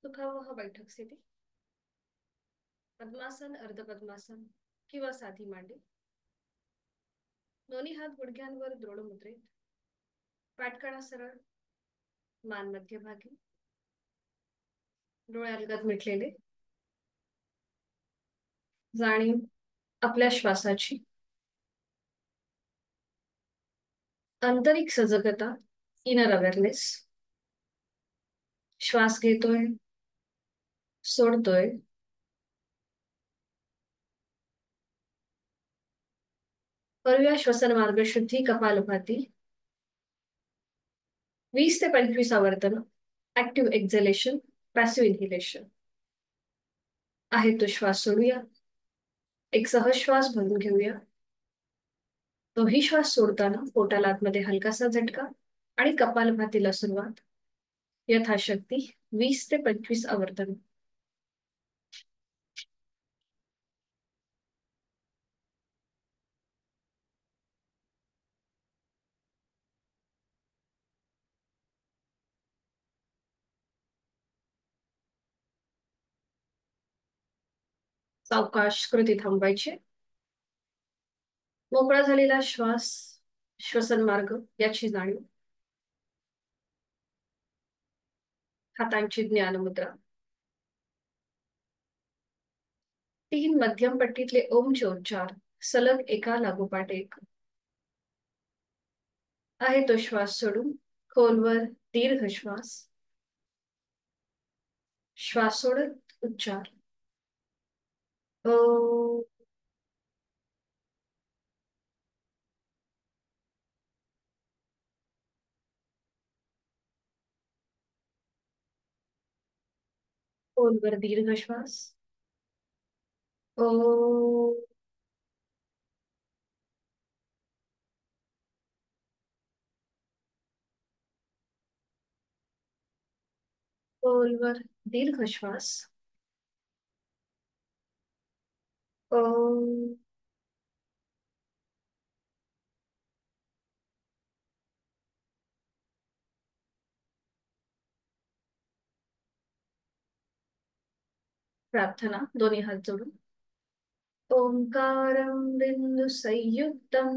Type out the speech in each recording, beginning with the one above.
सुखावह बैठक स्थिती. पद्मासन, अर्धपद्मासन किंवा साधी मांडी. दोन्ही हात गुडघ्यांवर दृढ मुद्रेत. पाठकणा सरळ. मान मध्यभागी. डोळे अलगद मिटलेले. जाणीव आपल्या श्वासाची. आंतरिक सजगता. Inner awareness. श्वास घेतोय, सोडतोय. करूया श्वसन मार्ग शुद्धी कपालभाती. 20 ते 25 आवर्तन. Active exhalation, passive inhalation. आहे तो श्वास सोडूया. एक सहज श्वास भरून घेऊया. तोही श्वास सोडताना पोटाला आतमध्ये हलकासा झटका आणि कपालभातीला सुरुवात. यथाशक्ती 20 ते 25 आवर्तन. सावकाश कृती थांबवायची. मोकळा झालेला श्वास, श्वसन मार्ग याची जाणीव. हातांची ज्ञान मुद्रा. 3 मध्यम पट्टीतले ओमचे उच्चार सलग एका लागोपाठ एक. आहे तो श्वास सोडून खोलवर दीर्घ श्वास. श्वास सोडत उच्चार. ओ. खोलवर दीर्घ श्वास. ओ. खोलवर दीर्घ श्वास. ओ. प्रार्थना दोन्ही हात जोडून. ओंकारं बिंदु संयुक्तं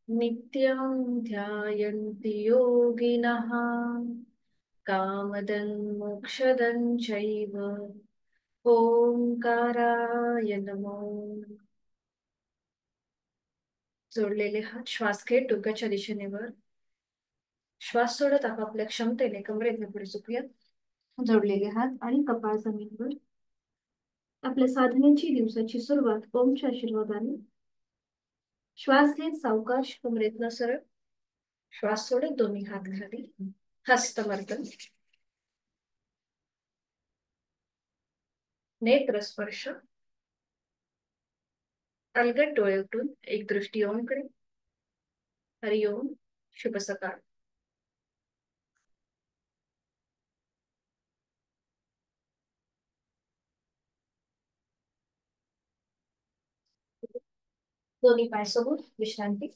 नित्यं ध्यायन्ति योगिनः कामदं मोक्षदं चैव. ओंकाराय नमो. जोडलेले हात श्वास घेत डोक्याच्या दिशेने वर. श्वास सोडत आपापल्या क्षमतेने कमरेतून पुढे झुकूया. जोडलेले हात आणि कपाळ जमीनवर. आपल्या साधनेची दिवसाची सुरुवात ओमच्या आशीर्वादाने. श्वास घेत सावकाश कमरेतनं सरळ. श्वास सोडत दोन्ही हात खाली. हस्तमर्दन. नेत्र स्पर्श. अलगद डोळे उठून एक दृष्टी ओमकडे. हरिओम. शुभ सकाळ. दोन्ही पाय सोबत विश्रांती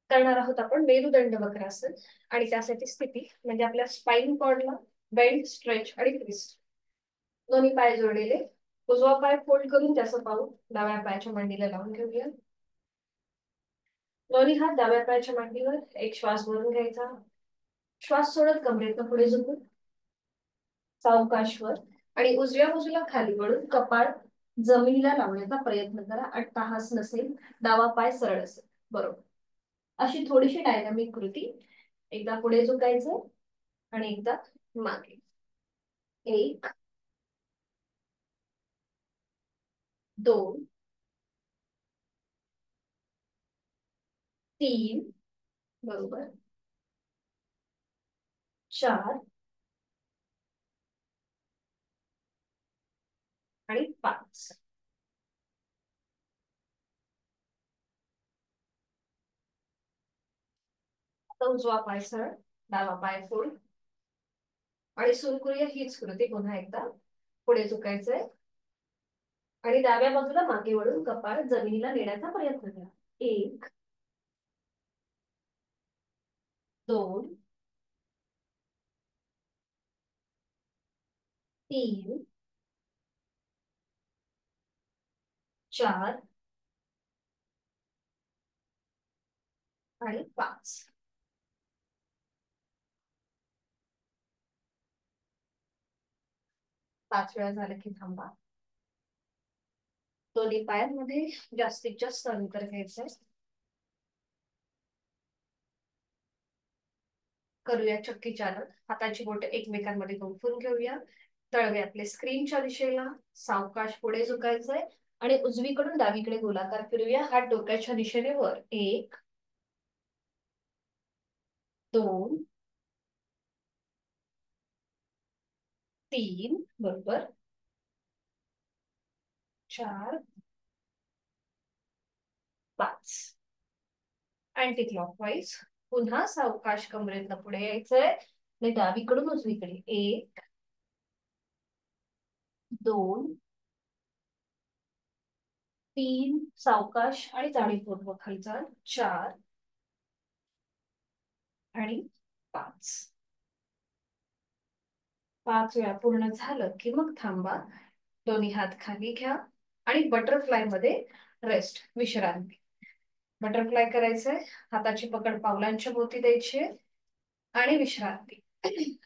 करणार आहोत आपण मेरुदंड वक्रासन. आणि त्यासाठी स्थिती म्हणजे आपल्या स्पाइन कॉर्डला बेंड, स्ट्रेच आणि ट्विस्ट. दोन्ही पाय जोडलेले. उजवा पाय फोल्ड करून त्याचं पाऊल डाव्या पायाच्या मांडीला लावून घेऊया. दोन्ही हात डाव्या पायाच्या मांडीवर. एक श्वास भरून घ्यायचा. श्वास सोडत कमरेतनं पुढे झुकून सावकाशवर आणि उजव्या बाजूला खाली वळून कपाळ जमिनीला लावण्याचा प्रयत्न करा. अट्टहास नसेल. डावा पाय सरळ असेल. बरोबर. अशी थोडीशी डायनामिक कृती. एकदा पुढे झुकायचं आणि एकदा मागे. 1 2 3 बरोबर. 4 आणि 5. आता उजवा पाय सरळ, डावा पाय फोल्ड आणि सुरू करूया हीच कृती पुन्हा एकदा. पुढे झुकायचंय आणि डाव्या बाजूला मागे वळून कपाळ जमिनीला नेण्याचा प्रयत्न करा. 1 2 3 4 आणि 5. 5 वेळा झालं की थांबा. दोन्ही पायांमध्ये जास्तीत जास्त अंतर घ्यायचंय. करूया चक्की चालक. हाताची बोटे एकमेकांमध्ये गुंफून घेऊया. तळवे आपले स्क्रीनच्या दिशेला. सावकाश पुढे झुकायचंय आणि उजवीकडून डावीकडे गोलाकार फिरूया. हात डोक्याच्या दिशेने वर. 1 2 3 बरोबर. 4 5. Anti clockwise. पुन्हा सावकाश कमरेतनं पुढे यायचंय आणि डावीकडून उजवीकडे. 1 2 3 सावकाश आणि जाणीवपूर्वक हालचाल. 4 आणि 5. 5 वेळा पूर्ण झालं की मग थांबा. दोन्ही हात खाली घ्या आणि बटरफ्लाय मध्ये रेस्ट, विश्रांती. बटरफ्लाय करायचंय. हाताची पकड पावलांच्या भोवती द्यायची आणि विश्रांती.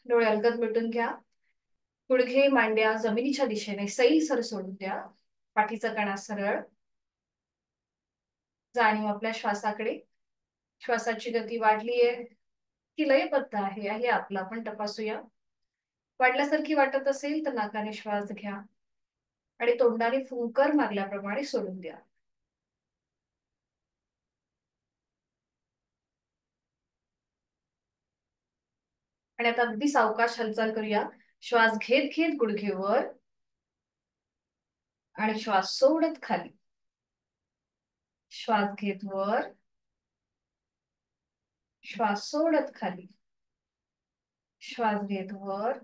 डोळे अलगद मिटून घ्या. गुडघे मांड्या जमिनीच्या दिशेने सैलसर सोडून द्या. पाठीचा कणा सरळ. जाणीव आपल्या श्वासाकडे. श्वासाची गती वाढलीये की लयबद्ध आहे हे आपलं आपण तपासूया. वाढल्यासारखी वाटत असेल तर नाकाने श्वास घ्या आणि तोंडाने फुंकर मारल्याप्रमाणे सोडून द्या. आणि आता अगदी सावकाश हालचाल करूया. श्वास घेत घेत गुडघे वर आणि श्वास सोडत खाली. श्वास घेत वर, श्वास सोडत खाली. श्वास घेत वर,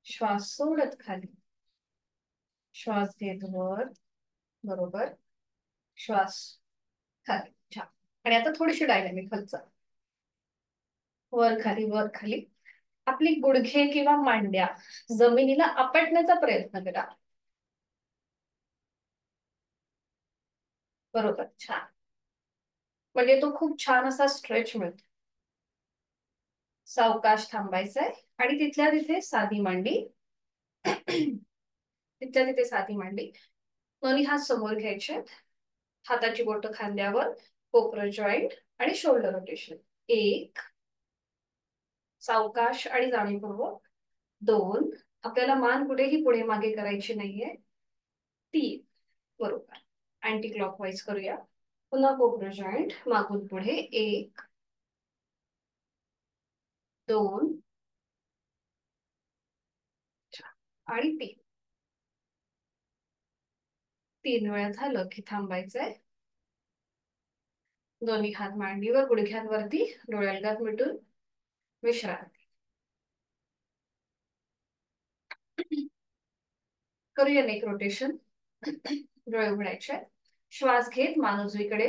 श्वास सोडत खाली. श्वास घेत वर, बरोबर. श्वास खाली. छान. आणि आता थोडीशी डायनॅमिक हालचाल. वर खाली वर खाली. आपली गुडघे किंवा मांड्या जमिनीला आपटण्याचा प्रयत्न करा. बरोबर. छान. म्हणजे तो खूप छान असा स्ट्रेच मिळतो. सावकाश थांबायचंय आणि तिथल्या तिथे साधी मांडी. तिथल्या तिथे साधी मांडी. दोन्ही हात समोर घ्यायचे. हाताची बोटं खांद्यावर. कोपर जॉईंट आणि शोल्डर रोटेशन. 1 सावकाश आणि जाणीवपूर्वक. 2 आपल्याला मान कुठेही पुढे मागे करायची नाहीये. 3 बरोबर. अँटी क्लॉकवाईज करूया. पुन्हा कोपर जॉईंट मागून पुढे. 1 2 आणि 3. 3 वेळा झालं की थांबायचंय. दोन्ही हात मांडीवर, गुडघ्यांवरती. डोळे अलगद मिटून विश्रांती. करूया नेक रोटेशन. डोळे उघडायचे. श्वास घेत मान उजवीकडे.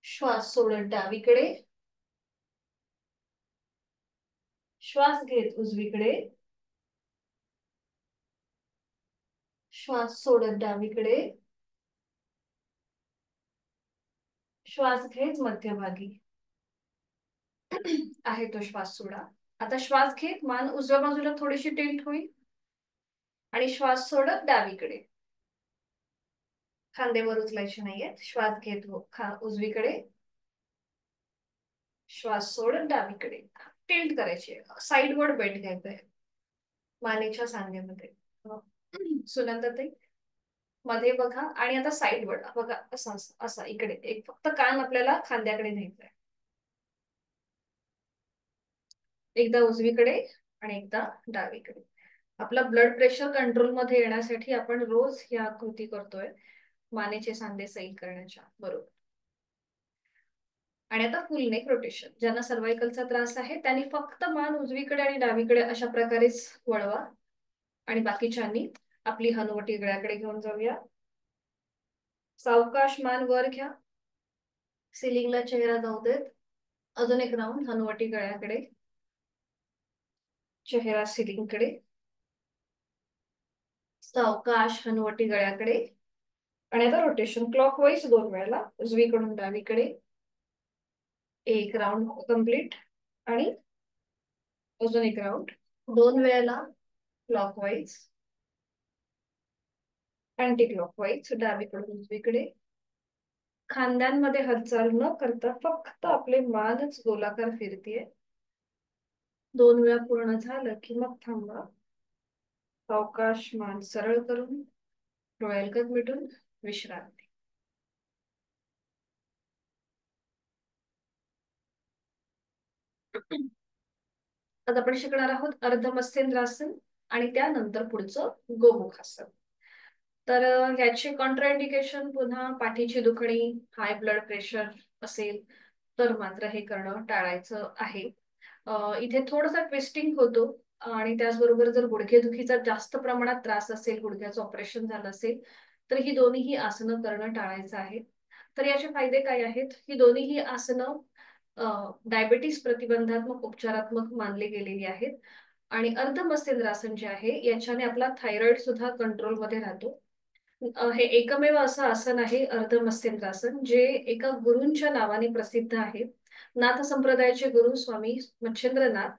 श्वास सोडत डावीकडे. श्वास घेत उजवीकडे. श्वास सोडत डावीकडे. श्वास घेत मध्यभागी. आहे तो श्वास सोडा. आता श्वास घेत मान उजव्या बाजूला थोडीशी टिल्ट होईल आणि श्वास सोडत डावीकडे. खांदे वर उचलायचे नाहीयेत. श्वास घेत उजवीकडे. श्वास सोडत डावीकडे. टिल्ट करायची. साईडवर बेंड घ्यायचंय मानेच्या सांध्यामध्ये. सुनंदाताई मध्ये बघा आणि आता साईडवर बघा. असं असं असं इकडे एक फक्त कान आपल्याला खांद्याकडे न्यायचंय. एकदा उजवीकडे आणि एकदा डावीकडे. आपला ब्लड प्रेशर कंट्रोल मध्ये येण्यासाठी आपण रोज ही आकृती करतोय मानेचे सांधे सैल करण्याच्या. बरोबर. आणि आता फुल नेक रोटेशन. ज्यांना सर्वायकलचा त्रास आहे त्यांनी फक्त मान उजवीकडे आणि डावीकडे अशा प्रकारेच वळवा आणि बाकीच्यांनी आपली हनुवटी गळ्याकडे घेऊन जाऊया. सावकाश मान वर घ्या. सिलिंगला चेहरा जाऊ देत. अजून एक राऊंड हनुवटी गळ्याकडे. चेहरा सिलिंगकडे, सावकाश हनुवटी गळ्याकडे. आणि आता रोटेशन क्लॉकवाईज 2 वेळेला उजवीकडून डावीकडे. एक राऊंड कम्प्लीट. आणि अजून एक राऊंड 2 वेळेला क्लॉकवाईज, अँटी क्लॉकवाईज डावीकडून उजवीकडे. खांद्यांमध्ये हालचाल न करता फक्त आपले मानच गोलाकार फिरतीये. 2 वेळा पूर्ण झालं की मग थांबा. सावकाश मान सरळ करून डोळ्यालगत मिटून विश्रांती. आता आपण शिकणार आहोत अर्ध मत्स्येंद्रासन आणि त्यानंतर पुढचं गोमुखासन. तर ह्याचे कॉन्ट्राइंडिकेशन पुन्हा पाठीची दुखणी, हाय ब्लड प्रेशर असेल तर मात्र हे करणं टाळायचं आहे. इथे थोडंसं ट्विस्टिंग होतो. आणि त्याचबरोबर जर गुडघेदुखीचा जास्त प्रमाणात त्रास असेल, गुडघ्याचं ऑपरेशन झालं असेल, तर ही दोन्हीही आसनं करणं टाळायचं आहे. तर याचे फायदे काय आहेत? ही दोन्हीही आसनं डायबिटीस प्रतिबंधात्मक उपचारात्मक मानली गेलेली आहेत. आणि अर्ध मत्स्येंद्रासन जे आहे याच्याने आपला थायरॉइड सुद्धा कंट्रोलमध्ये राहतो. हे एकमेव असं आसन आहे अर्ध मत्स्येंद्रासन जे एका गुरूंच्या नावाने प्रसिद्ध आहे. नाथ संप्रदायाचे गुरु स्वामी मच्छिंद्रनाथ.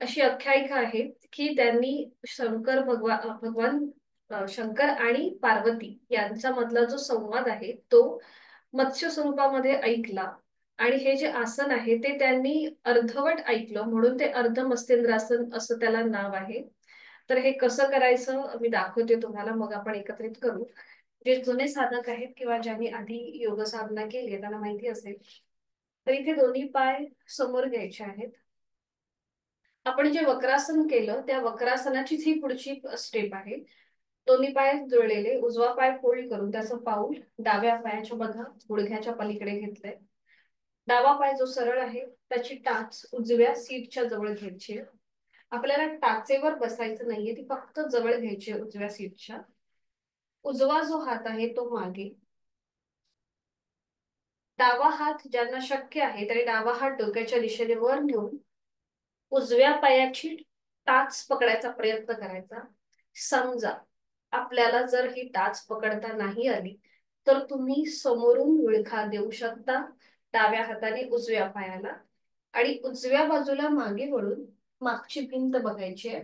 अशी आख्यायिका आहे की त्यांनी भगवान शंकर आणि पार्वती यांचा मधला जो संवाद आहे तो मत्स्य स्वरूपामध्ये ऐकला. आणि हे जे आसन आहे ते त्यांनी अर्धवट ऐकलं म्हणून ते अर्ध मत्स्येंद्रासन असं त्याला नाव आहे. तर हे कसं करायचं मी दाखवते तुम्हाला, मग आपण एकत्रित करू. जे जुने साधक आहेत किंवा ज्यांनी आधी योग साधना केली आहे त्यांना माहिती असेल. तर इथे दोन्ही पाय समोर घ्यायचे आहेत. आपण जे वक्रासन केलं त्या वक्रासनाचीच ही पुढची स्टेप आहे. दोन्ही पाय जुळलेले, उजवा पाय फोल्ड करून त्याचं पाऊल डाव्या पायाच्या बघा गुडघ्याच्या पलीकडे घेतलंय. डावा पाय जो सरळ आहे त्याची टाच उजव्या सीटच्या जवळ घ्यायची. आपल्याला टाचेवर बसायचं नाहीये, ती फक्त जवळ घ्यायची उजव्या सीटच्या. उजवा जो हात आहे तो मागे. डावा हात ज्यांना शक्य आहे तरी डावा हात डोक्याच्या दिशेने वर नेऊन उजव्या पायाची टाच पकडायचा प्रयत्न करायचा. समजा आपल्याला जर ही टाच पकडता नाही आली तर तुम्ही समोरून विळखा देऊ शकता डाव्या हाताने उजव्या पायाला. आणि उजव्या बाजूला मागे वळून मागची भिंत बघायची आहे.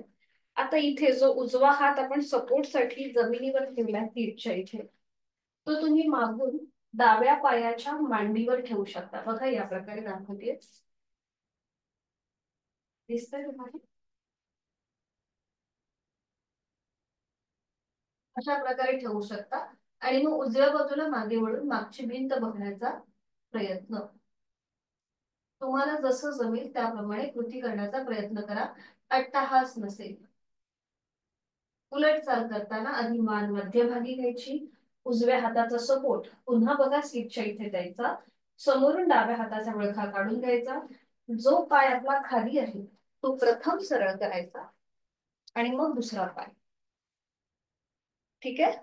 आता इथे जो उजवा हात आपण सपोर्ट साठी जमिनीवर ठेवला सीटच्या इथे, तो तुम्ही मागून डाव्या पायाच्या मांडीवर ठेवू शकता. बघा या प्रकारे दाखवते, दिसतंय तुम्हाला? अशा प्रकारे ठेवू शकता. आणि मग उजव्या बाजूला मागे वळून मागची भिंत बघण्याचा प्रयत्न. तुम्हाला जसं जमेल त्याप्रमाणे कृती करण्याचा प्रयत्न करा. अट्टहास नसेल. उलट चाल करताना आधी मान मध्यभागी घ्यायची, उजव्या हाताचा सपोर्ट पुन्हा बघा सीटच्या इथे द्यायचा. समोरून डाव्या हाताचा वळखा काढून घ्यायचा. जो पाय आपला खाली आहे तो प्रथम सरळ करायचा आणि मग दुसरा पाय. ठीक आहे.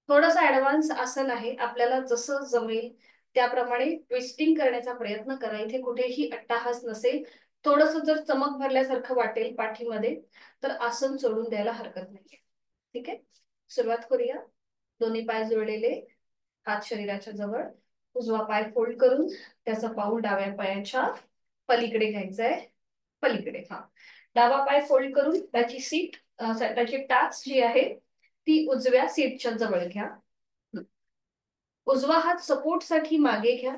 थोडासा ऍडव्हान्स आसन आहे, आपल्याला जसं जमेल त्याप्रमाणे ट्विस्टिंग करण्याचा प्रयत्न करा. इथे कुठेही अट्टाहास नसेल. थोडस जर चमक भरल्यासारखं वाटेल पाठीमध्ये तर आसन सोडून द्यायला हरकत नाही. ठीक आहे, सुरुवात करूया. दोन्ही पाय जोडलेले, हात शरीराच्या जवळ, उजवा पाय फोल्ड करून त्याचा पाऊल डाव्या पायाच्या पलीकडे घ्यायचा आहे. पलीकडे, हा. डावा पाय फोल्ड करून त्याची सीट त्याची टाच जी आहे ती उजव्या सीटच्या जवळ घ्या. उजवा हात सपोर्ट साठी मागे घ्या,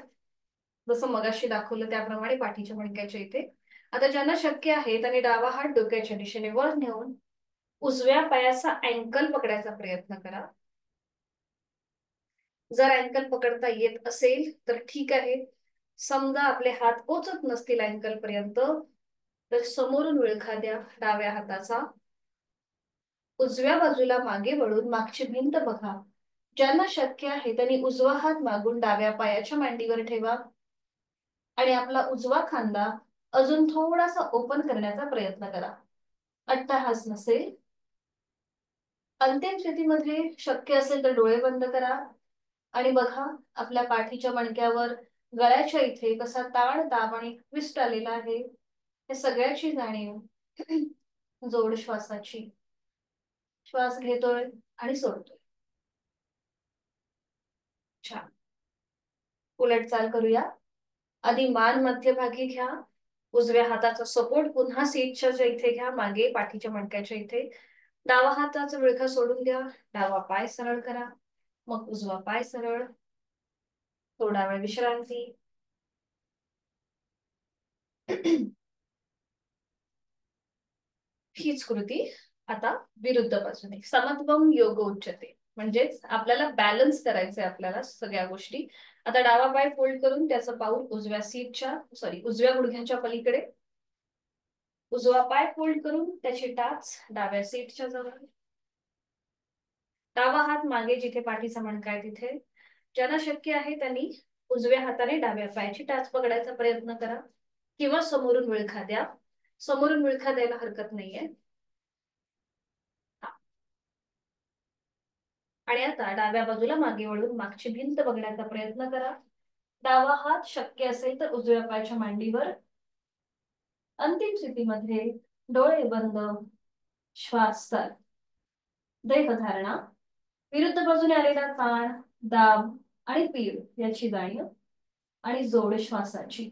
जसं मगाशी दाखवलं त्याप्रमाणे पाठीच्या मणक्याच्या इथे. आता ज्यांना शक्य आहे त्यांनी डावा हात डोक्याच्या दिशेने वर नेऊन उजव्या पायाचा अँकल पकडायचा प्रयत्न करा. जर अँकल पकडता येत असेल तर ठीक आहे. समजा आपले हात पोचत नसतील अँकल पर्यंत तर समोरून विळखा द्या डाव्या हाताचा. उजव्या बाजूला मागे वळून मागची भिंत बघा. ज्यांना शक्य आहे त्यांनी उजवा हात मागून डाव्या पायाच्या मांडीवर ठेवा आणि आपला उजवा खांदा अजून थोडासा ओपन करण्याचा प्रयत्न करा. अट्टहास नसेल. अंतिम स्थितीमध्ये शक्य असेल तर डोळे बंद करा आणि बघा आपल्या पाठीच्या मणक्यावर गळ्याच्या इथे कसा ताण ताप आणि ट्विस्ट आलेला आहे. हे सगळ्याची जाणीव जोड श्वासाची. श्वास घेतोय आणि सोडतोय. छान. उलट चाल करूया. आधी मान मध्यभागी घ्या. उजव्या हाताचा सपोर्ट पुन्हा सीटच्या इथे घ्या, मागे पाठीच्या मणक्याच्या इथे. डावा हाताचा विळखा सोडून द्या. डावा पाय सरळ करा. मग उजवा पाय सरळ. थोडा वेळ विश्रांती. हीच कृती आता विरुद्ध बाजूने. समत्वम योग उच्चते. म्हणजेच आपल्याला बॅलन्स करायचंय, आपल्याला सगळ्या गोष्टी. आता डावा पाय फोल्ड करून त्याचं पाऊल उजव्या सीटच्या उजव्या गुडघ्याच्या पलीकडे. उजवा पाय फोल्ड करून त्याची टाच डाव्या सीटच्या जवळ. डावा हात मागे जिथे पाठीचा मणका आहे तिथे. ज्यांना शक्य आहे त्यांनी उजव्या हाताने डाव्या पायाची टाच पकडायचा प्रयत्न करा, किंवा समोरून विळखा द्या. समोरून विळखा द्यायला हरकत नाहीये. आणि आता डाव्या बाजूला मागे वळून मागची भिंत बघण्याचा प्रयत्न करा. डावा हात शक्य असेल तर उजव्या पायाच्या मांडीवर. अंतिम स्थितीमध्ये डोळे बंद, श्वास चाल. देहधारणा. विरुद्ध बाजूने आलेला ताण, दाब आणि पीड याची जाणीव. आणि जोड श्वासाची.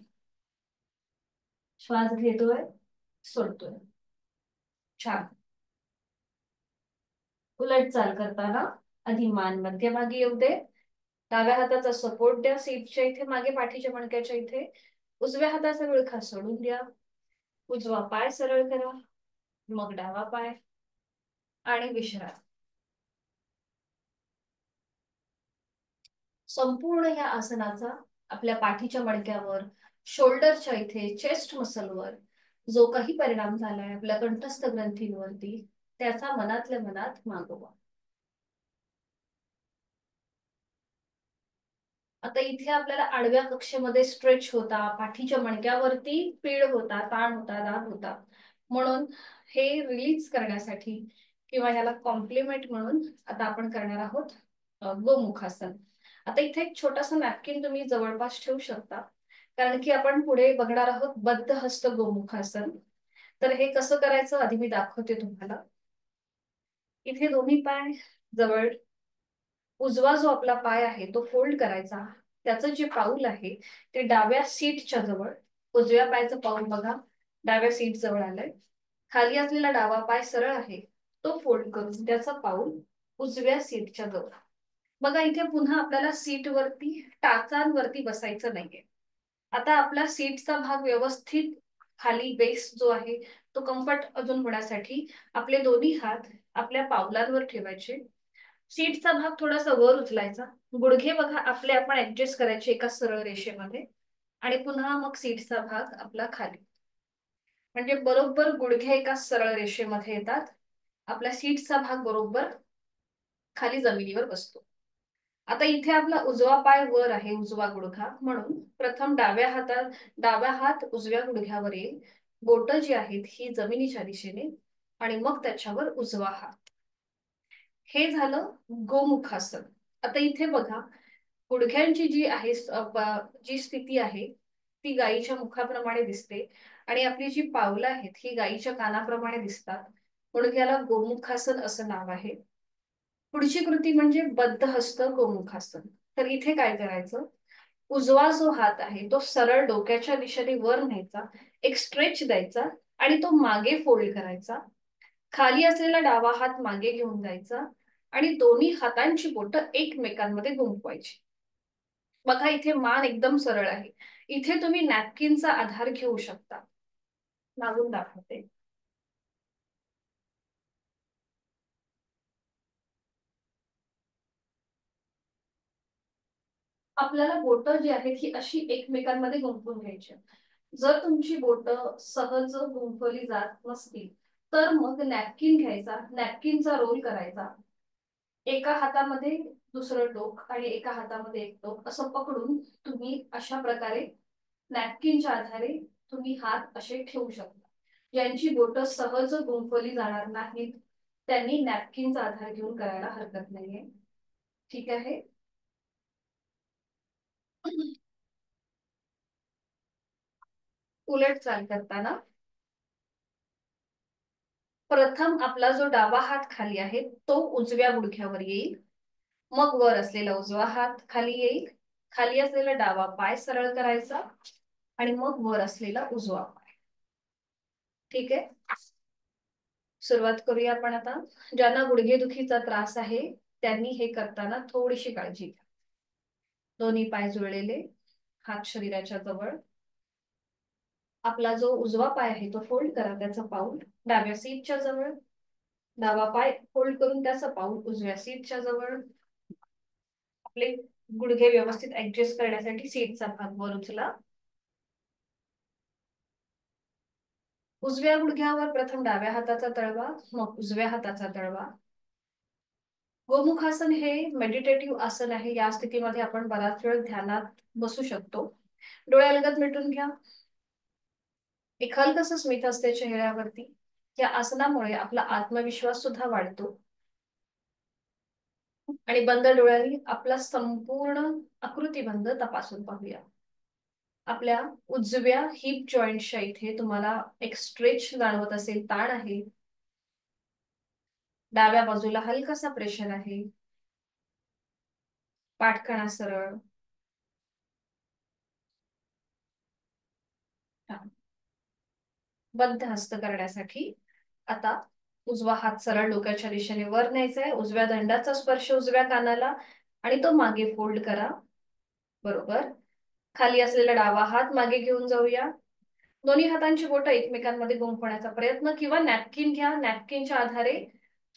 श्वास घेतोय, सोडतोय. छान. उलट चाल करताना आधी मान मध्यभागी येऊ दे. डाव्या हाताचा सपोर्ट द्या सीटच्या इथे, मागे पाठीच्या मणक्याच्या इथे. उजव्या हाताचा विळखा सोडून द्या. उजवा पाय सरळ करा. मग डावा पाय. आणि विश्राम. संपूर्ण या आसनाचा आपल्या पाठीच्या मणक्यावर, शोल्डरच्या इथे, चेस्ट मसलवर जो काही परिणाम झालाय, आपल्या कंठस्थ ग्रंथींवरती, त्याचा मनातल्या मनात मागोवा. आता इथे आपल्याला आडव्या कक्षेमध्ये स्ट्रेच होता, पाठीच्या मणक्यावरती पीड होता, ताण होता, दाब होता. म्हणून हे रिलीज करण्यासाठी किंवा ह्याला कॉम्प्लिमेंट म्हणून आता आपण करणार आहोत गोमुखासन. आता इथे एक छोटासा नॅपकिन तुम्ही जवळपास ठेवू शकता, कारण की आपण पुढे बघणार आहोत बद्ध हस्त गोमुखासन. तर हे कसं करायचं आधी मी दाखवते तुम्हाला. इथे दोन्ही पाय जवळ. उजवा जो आपला पाय आहे तो फोल्ड करायचा. त्याचं जे पाऊल आहे ते डाव्या सीटच्या जवळ. उजव्या पायाचं पाऊल बघा डाव्या सीट जवळ आलंय. खाली असलेला डावा पाय सरळ आहे, तो फोल्ड करून त्याचा पाऊल उजव्या सीटच्या जवळ. बघा इथे पुन्हा आपल्याला सीटवरती, टाचांवरती बसायचं नाहीये. आता आपला सीटचा भाग व्यवस्थित खाली, बेस जो आहे तो कम्फर्ट अजून होण्यासाठी आपले दोन्ही हात आपल्या पावलांवर ठेवायचे. सीटचा भाग थोडासा वर उचलायचा. गुडघे बघा आपले आपण ऍडजस्ट करायचे एका सरळ रेषेमध्ये. आणि पुन्हा मग सीटचा भाग आपला खाली. म्हणजे बरोबर गुडघे एका सरळ रेषेमध्ये येतात. आपला सीटचा भाग बरोबर खाली जमिनीवर बसतो. आता इथे आपला उजवा पाय वर आहे, उजवा गुडघा, म्हणून प्रथम डाव्या हात उजव्या गुडघ्यावर येईल. बोटं जी आहेत ही जमिनीच्या दिशेने, आणि मग त्याच्यावर उजवा हात. हे झालं गोमुखासन. आता इथे बघा गुडघ्यांची जी आहे जी स्थिती आहे ती गायीच्या मुखाप्रमाणे दिसते, आणि आपली जी पावलं आहेत ही गायीच्या कानाप्रमाणे दिसतात, म्हणून याला गोमुखासन असं नाव आहे. पुढची कृती म्हणजे बद्ध हस्त गोमुखासन. तर इथे काय करायचं, उजवा जो हात आहे तो सरळ डोक्याच्या दिशेने वर न्यायचा, एक स्ट्रेच द्यायचा आणि तो मागे फोल्ड करायचा. खाली असलेला डावा हात मागे घेऊन जायचा आणि दोन्ही हातांची बोटं एकमेकांमध्ये गुंफवायची. बघा इथे मान एकदम सरळ आहे. इथे तुम्ही नॅपकिनचा आधार घेऊ शकता. मागून दाखवते. आपल्याला बोटं जी आहेत ही अशी एकमेकांमध्ये गुंफून घ्यायची. जर तुमची बोटं सहज गुंफवली जात नसतील तर मग नॅपकिन घ्यायचा, नॅपकिनचा रोल करायचा. एका हातामध्ये दुसरं टोक आणि एका हातामध्ये एक टोक असं पकडून तुम्ही अशा प्रकारे नॅपकिनच्या आधारे तुम्ही हात असे ठेवू शकता. ज्यांची बोटं सहज गुंफवली जाणार नाहीत त्यांनी नॅपकिनचा आधार घेऊन करायला हरकत नाहीये. ठीक आहे. उलट चाल करताना प्रथम आपला जो डावा हात खाली आहे तो उजव्या गुडघ्यावर येईल, मग वर असलेला उजवा हात खाली येईल, खाली असलेला डावा पाय सरळ करायचा आणि मग वर असलेला उजवा पाय. ठीक आहे, सुरुवात करूया आपण आता. ज्यांना गुडघेदुखीचा त्रास आहे त्यांनी हे करताना थोडीशी काळजी घ्या. दोन्ही पाय जुळलेले, हात शरीराच्या जवळ. आपला जो उजवा पाय आहे तो फोल्ड करा, त्याचा पाऊल डाव्या सीटच्या जवळ. डावा पाय फोल्ड करून त्याचा पाऊल उजव्या सीटच्या जवळ. आपले गुडघे व्यवस्थित ऍडजस्ट करण्यासाठी सीटचा भाग वर उचला. उजव्या गुडघ्यावर प्रथम डाव्या हाताचा तळवा, मग उजव्या हाताचा तळवा. गोमुखासन हे मेडिटेटिव्ह आसन आहे. या स्थितीमध्ये आपण बराच वेळ ध्यानात बसू शकतो. डोळे अलगद मिटून घ्या. एक हलकसं स्मित असते चेहऱ्यावरती. या आसनामुळे आपला आत्मविश्वास सुद्धा वाढतो. आणि बंद डोळ्यांनी आपला संपूर्ण आकृतीबंध तपासून पाहूया. आपल्या उजव्या हिप जॉईंटच्या इथे तुम्हाला एक स्ट्रेच जाणवत असेल, ताण आहे. डाव्या बाजूला हलकासा प्रेशर आहे. पाठकणा सरळ. बद्ध हस्त करण्यासाठी आता उजवा हात सरळ डोक्याच्या दिशेने वर न्यायचा आहे. उजव्या दंडाचा स्पर्श उजव्या कानाला आणि तो मागे फोल्ड करा. बरोबर. खाली असलेला डावा हात मागे घेऊन जाऊया. दोन्ही हातांची बोटं एकमेकांमध्ये गुंफण्याचा प्रयत्न किंवा नॅपकिन घ्या. नॅपकिनच्या आधारे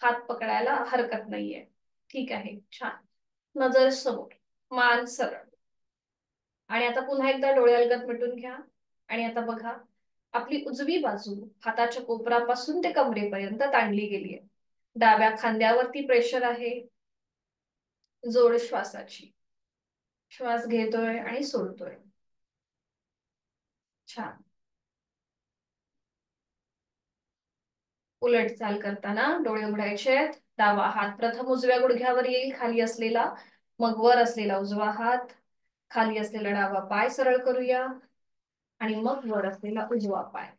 हात पकडायला हरकत नाहीये. ठीक आहे, छान. नजर समोर, मान सरळ. आणि आता पुन्हा एकदा डोळे अलगद मिटून घ्या. आणि आता बघा, आपली उजवी बाजू हाताच्या कोपरापासून ते कमरेपर्यंत ताणली गेली आहे. डाव्या खांद्यावरती प्रेशर आहे. जोड श्वासाची. श्वास घेतोय आणि सोडतोय. छान. उलट चाल करताना डोळे उघडायचे आहेत. डावा हात प्रथम उजव्या गुडघ्यावर येईल, खाली असलेला, मग वर असलेला उजवा हात. खाली असलेला डावा पाय सरळ करूया आणि मग वर असलेला उजवा पाय.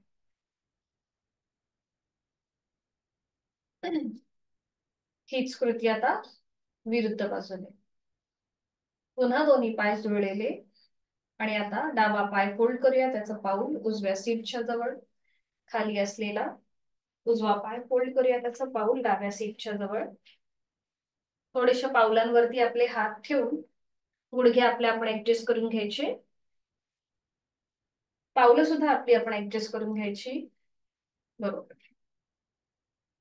हीच कृती आता विरुद्ध बाजूने. पुन्हा दोन्ही पाय जुळलेले. आणि आता डावा पाय फोल्ड करूया, त्याचं पाऊल उजव्या सीटच्या जवळ. खाली असलेला उजवा पाय फोल्ड करूया, त्याचं पाऊल डाव्या सीटच्या जवळ. थोडेशा पावलांवरती आपले हात ठेवून गुडघे आपले आपण ऍडजस्ट करून घ्यायचे. पावलं सुद्धा आपली आपण ऍडजस्ट करून घ्यायची. बरोबर.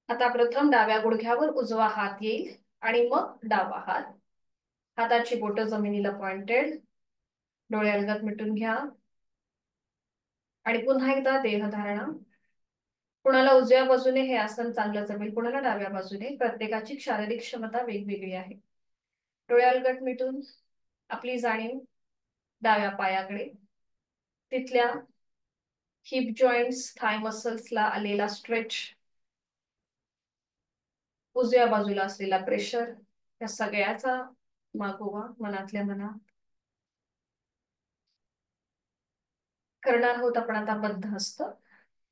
आता प्रथम डाव्या गुडघ्यावर उजवा हात येईल आणि मग डावा हात. हाताची बोटं जमिनीला पॉइंटेड. डोळे अलगद मिटून घ्या. आणि पुन्हा एकदा देहधारणा. कुणाला उजव्या बाजूने हे आसन चांगलं जमेल, कुणाला डाव्या बाजूने. प्रत्येकाची शारीरिक क्षमता वेगवेगळी आहे. डोळे अलगद मिटून आपली जाणीव डाव्या पायाकडे, तिथल्या हिप जॉईंट्स, थाय मसल्सला आलेला स्ट्रेच, उजव्या बाजूला असलेला प्रेशर, या सगळ्याचा मागोवा मनातल्या मनात करणार आहोत आपण आता. बद्ध हस्त.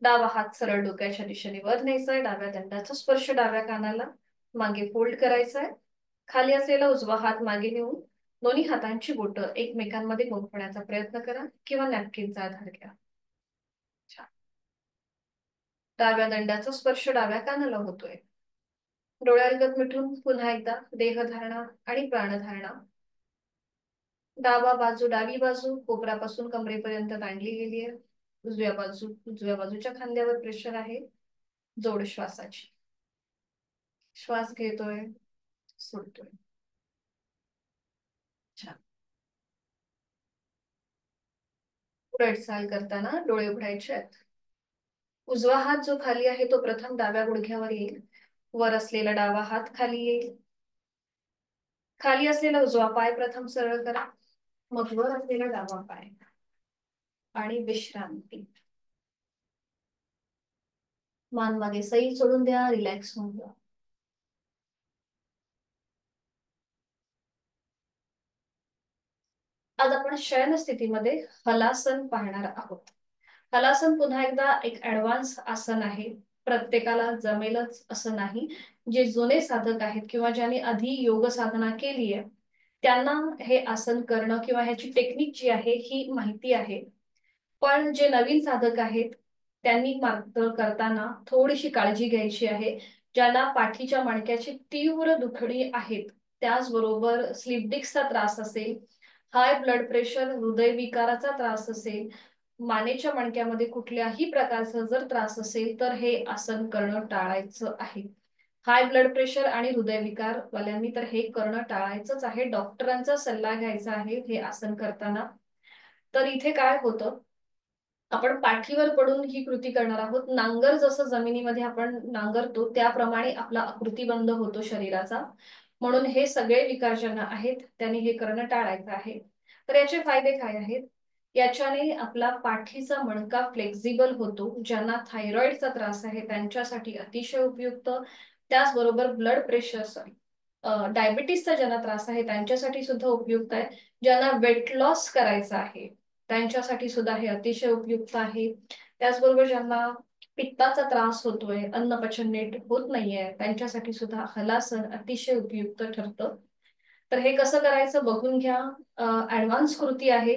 डावा हात सरळ डोक्याच्या दिशेने वर न्यायचाय. डाव्या दंडाचा स्पर्श डाव्या कानाला, मागे फोल्ड करायचाय. खाली असलेला उजवा हात मागे नेऊन दोन्ही हातांची बोटं एकमेकांमध्ये गुंफण्याचा प्रयत्न करा किंवा नॅपकिनचा आधार घ्या. डाव्या दंडाचा स्पर्श डाव्या कानाला होतोय. डोळ्यालगद मिटून पुन्हा एकदा देहधारणा आणि प्राणधारणा. डावी बाजू कोपरापासून कमरेपर्यंत ताणली गेली आहे. उजव्या बाजूच्या खांद्यावर प्रेशर आहे. जोड श्वासाची. श्वास घेतोय, सोडतोय. छान. उलट चाल करताना डोळे उघडायचे आहेत. उजवा हात जो खाली आहे तो प्रथम डाव्या गुडघ्यावर येईल. वर असलेला डावा हात खाली येईल. खाली असलेला उजवा पाय प्रथम सरळ करा, मग वर असलेला डावा पाय. आणि विश्रांती. मान मागे सैल सोडून द्या, रिलॅक्स होऊन जा. आज आपण शयन स्थितीमध्ये हलासन पाहणार आहोत. हलासन पुन्हा एकदा एक ऍडव्हान्स आसन आहे. प्रत्येकाला जमेलच असं नाही. जे जुने साधक आहेत किंवा ज्यांनी आधी योग साधना केली आहे त्यांना हे आसन करणं किंवा ह्याची टेक्निक जी आहे ही माहिती आहे. पण जे नवीन साधक आहेत त्यांनी मात्र करताना थोडीशी काळजी घ्यायची आहे. ज्यांना पाठीच्या मणक्याची तीव्र दुखणी आहेत, त्याचबरोबर स्लिप डिस्कचा त्रास असेल, हाय ब्लड प्रेशर, हृदयविकाराचा त्रास असेल, मानेच्या मणक्यामध्ये कुठल्याही प्रकारचा जर त्रास असेल तर हे आसन करणं टाळायचं आहे. हाय ब्लड प्रेशर आणि हृदयविकार वाल्यांनी तर हे करणं टाळायचंच आहे. डॉक्टरांचा सल्ला घ्यायचा आहे हे आसन करताना. तर इथे काय होतं, आपण पाठीवर पडून ही कृती करणार आहोत. नांगर जसं जमिनीमध्ये आपण नांगरतो त्याप्रमाणे आपला आकृतिबंध होतो शरीराचा. म्हणून हे सगळे विकार ज्यांना आहेत त्यांनी हे करणं टाळायचं आहे. तर याचे फायदे काय आहेत? याच्याने आपला पाठीचा मणका फ्लेक्झिबल होतो. ज्यांना थायरॉइडचा त्रास आहे त्यांच्यासाठी अतिशय उपयुक्त. त्याचबरोबर ब्लड प्रेशर सॉरी डायबिटीसचा ज्यांना त्रास आहे त्यांच्यासाठी सुद्धा उपयुक्त आहे. ज्यांना वेट लॉस करायचा आहे त्यांच्यासाठी सुद्धा हे अतिशय उपयुक्त आहे. त्याचबरोबर ज्यांना पित्ताचा त्रास होतोय, अन्न पचन नीट होत नाहीये, त्यांच्यासाठी सुद्धा हलासन अतिशय उपयुक्त ठरतं. तर हे कसं करायचं बघून घ्या. ऍडव्हान्स कृती आहे.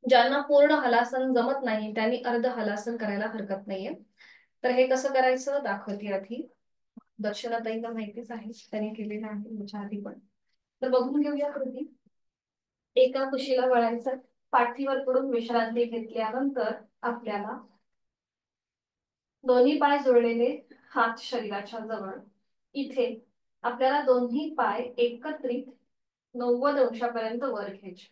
ज्यांना पूर्ण हलासन जमत नाही त्यांनी अर्ध हलासन करायला हरकत नाहीये. तर हे कसं करायचं दाखवते आधी. दर्शनाताईला माहितीच आहे, त्यांनी केलेलं आहे याच्या आधी पण. तर बघून घेऊया कृती. एका कुशीला वळायचं. पाठीवर पडून विश्रांती घेतल्यानंतर आपल्याला दोन्ही पाय जोडलेले, हात शरीराच्या जवळ. इथे आपल्याला दोन्ही पाय एकत्रित 90 अंशापर्यंत वर घ्यायचे.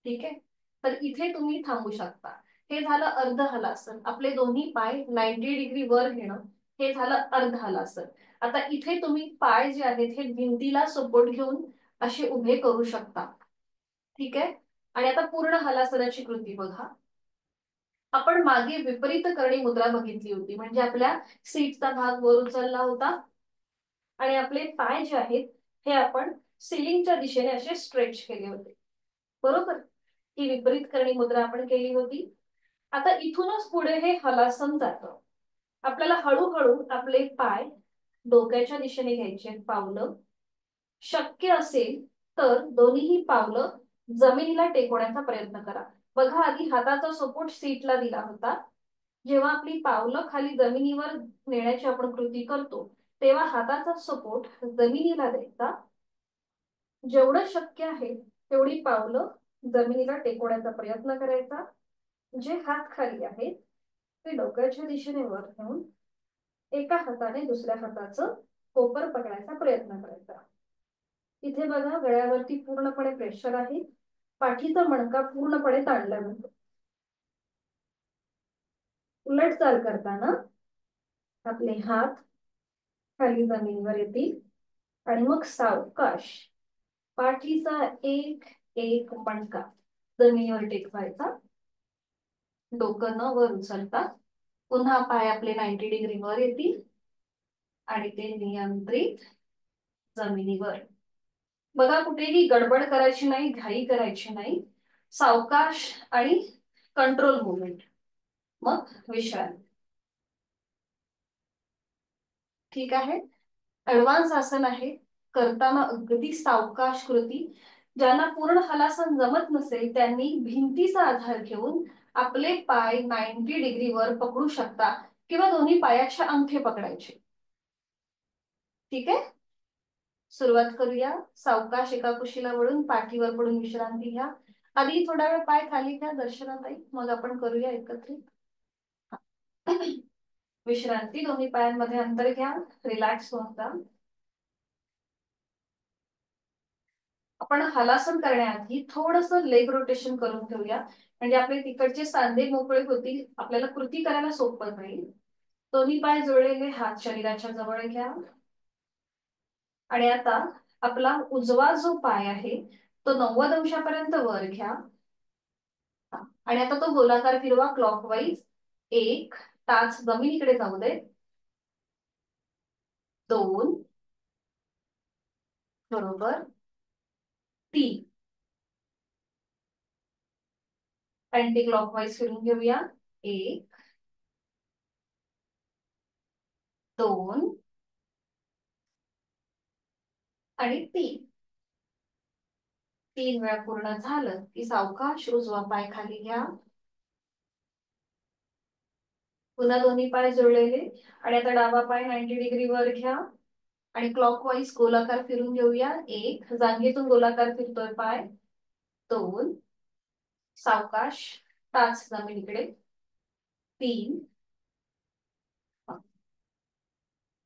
ठीक आहे. तर इथे तुम्ही थांबू शकता. हे झालं अर्ध हलासन. आपले दोन्ही पाय 90 डिग्री वर घेणं हे झालं अर्ध हलासन. आता इथे तुम्ही पाय जे आहेत हे भिंतीला सपोर्ट घेऊन असे उभे करू शकता. ठीक आहे. आणि आता पूर्ण हलासनाची कृती बघा. आपण मागे विपरीत करणी मुद्रा बघितली होती. म्हणजे आपल्या सीटचा भाग वर उचलला होता आणि आपले पाय जे आहेत हे आपण सिलिंगच्या दिशेने असे स्ट्रेच केले होते. बरोबर. ही विपरीत करणी मुद्रा आपण केली होती. आता इथूनच पुढे हे हलासन जातं. आपल्याला हळूहळू आपले पाय डोक्याच्या दिशेने घ्यायचे पावलं. शक्य असेल तर दोन्हीही पावलं जमिनीला टेकवण्याचा प्रयत्न करा. बघा आधी हाताचा सपोर्ट सीटला दिला होता. जेव्हा आपली पावलं खाली जमिनीवर नेण्याची आपण कृती करतो तेव्हा हाताचा सपोर्ट जमिनीला द्यायचा. जेवढं शक्य आहे तेवढी पावलं जमिनीला टेकवण्याचा प्रयत्न करायचा. जे हात खाली आहेत ते डोक्याच्या दिशेने वर घेऊन एका हाताने दुसऱ्या हाताचं कोपर पकडायचा प्रयत्न करायचा. इथे बघा गळ्यावरती पूर्णपणे प्रेशर आहे. पाठीचा मणका पूर्णपणे ताणला जातो. उलट चाल करताना आपले हात खाली जमिनीवर येतील आणि मग सावकाश पाठीचा एक एक मणका जमिनीवर टेकवायचा. डोकं न वर उचलता पुन्हा पाय आपले 90 डिग्री वर येतील आणि ते नियंत्रित जमिनीवर. बघा कुठेही गडबड करायची नाही, घाई करायची नाही. सावकाश आणि कंट्रोल मुवमेंट. मग विश्रांती. ठीक आहे. ऍडव्हान्स आसन आहे. करताना अगदी सावकाश कृती. ज्यांना पूर्ण हलासन जमत नसेल त्यांनी भिंतीचा आधार घेऊन आपले पाय 90 डिग्री वर पकडू शकता किंवा दोन्ही पायाचे अंगठे पकडायचे. ठीक आहे. सुरुवात करूया. सावकाश एका कुशीला वळून पाठीवर पडून विश्रांती घ्या. आधी थोडा वेळ पाय खाली घ्या दर्शनाताई, मग आपण करूया एकत्रित. विश्रांती. दोन्ही पायांमध्ये अंतर घ्या. रिलॅक्स होऊन जा. आपण हलासन करण्याआधी थोडस लेग रोटेशन करून घेऊया. म्हणजे आपले तिकडचे सांधे मोकळे होतील. आपल्याला कृती करायला सोपं राहील. दोन्ही पाय जोडलेले, हात शरीराच्या जवळ घ्या. आणि आता आपला उजवा जो पाय आहे तो 90 अंशापर्यंत वर घ्या. आणि आता तो गोलाकार फिरवा क्लॉकवाईज. एक, टाच जमिनीकडे जाऊ दे. दोन, बरोबर. तीन, अँटी क्लॉकवाईज फिरून घेऊया. एक, 2 आणि 3. 3 वेळा पूर्ण झालं की सावकाश उजवा पाय खाली घ्या. पुन्हा दोन्ही पाय जोडलेले आणि आता डावा पाय 90 डिग्री वर घ्या आणि क्लॉकवाईज गोलाकार फिरून घेऊया. 1 जांघेतून गोलाकार फिरतोय पाय. 2 सावकाश टाच जमिनीकडे. 3